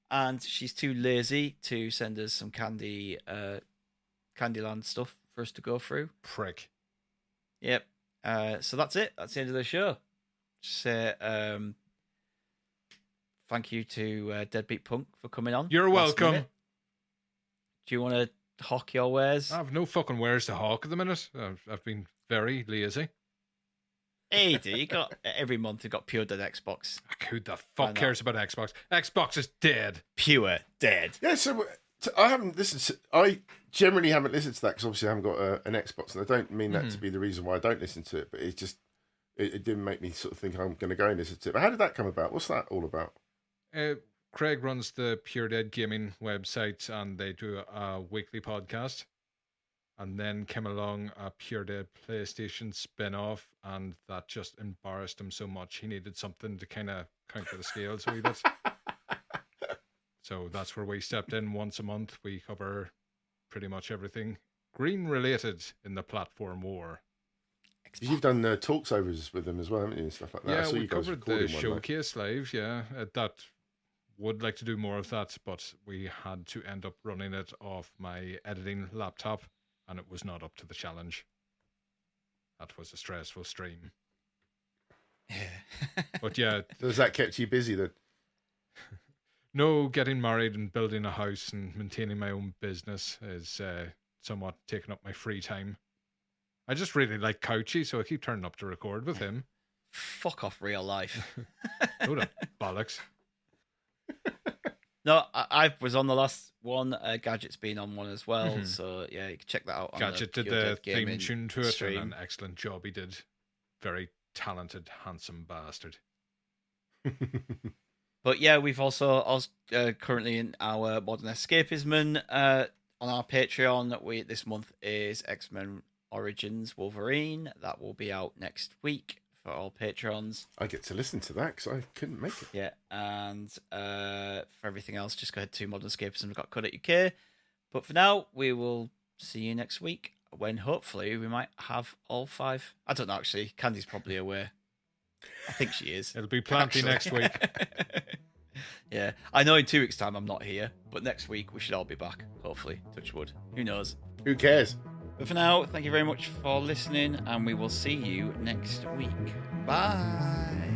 and she's too lazy to send us some Candyland stuff for us to go through. Prick. Yep. So that's it. That's the end of the show. Just say thank you to DeadbeatPunk for coming on. You're last welcome. minute. Do you want to hawk your wares? I have no fucking wares to hawk at the minute. I've been very lazy. Hey, you got every month you got Pure Dead Xbox. Who the fuck cares about Xbox? Xbox is dead. Pure Dead. Yeah, so I haven't listened to, I generally haven't listened to that because obviously I haven't got an Xbox, and I don't mean that to be the reason why I don't listen to it, but it didn't make me sort of think I'm going to go and listen to it. But how did that come about? What's that all about? Craig runs the Pure Dead Gaming website, and they do a weekly podcast. And then came along a Pure Dead PlayStation spin-off, and that just embarrassed him so much. He needed something to kind of counter the scales a wee bit. So that's where we stepped in once a month. We cover pretty much everything green-related in the platform war. You've done talks-overs with them as well, haven't you, and stuff like that? I Yeah, saw we you guys covered recording the one, Showcase live, yeah. That would like to do more of that, but we had to end up running it off my editing laptop, and it was not up to the challenge. That was a stressful stream. Yeah. But yeah. So has that kept you busy then? No, getting married and building a house and maintaining my own business is somewhat taking up my free time. I just really like Couchy, so I keep turning up to record with him. Fuck off real life. Oh, no, bollocks. No, I was on the last one. Gadget's been on one as well, so yeah, you can check that out. On Gadget the did Pure the Dead theme Gaming tune to it, stream. and an excellent job he did. Very talented, handsome bastard. But yeah, we've also currently in our Modern Escapism on our Patreon. This month is X-Men Origins Wolverine. That will be out next week for all patrons. I get to listen to that because I couldn't make it. Yeah, and for everything else, just go ahead to modernescapism.co.uk. But for now, we will see you next week when hopefully we might have all 5. I don't know, actually. Candy's probably away. I think she is. It'll be plenty next week. Yeah, I know in 2 weeks' time I'm not here, but next week we should all be back, hopefully. Touch wood. Who knows? Who cares? But for now, thank you very much for listening, and we will see you next week. Bye.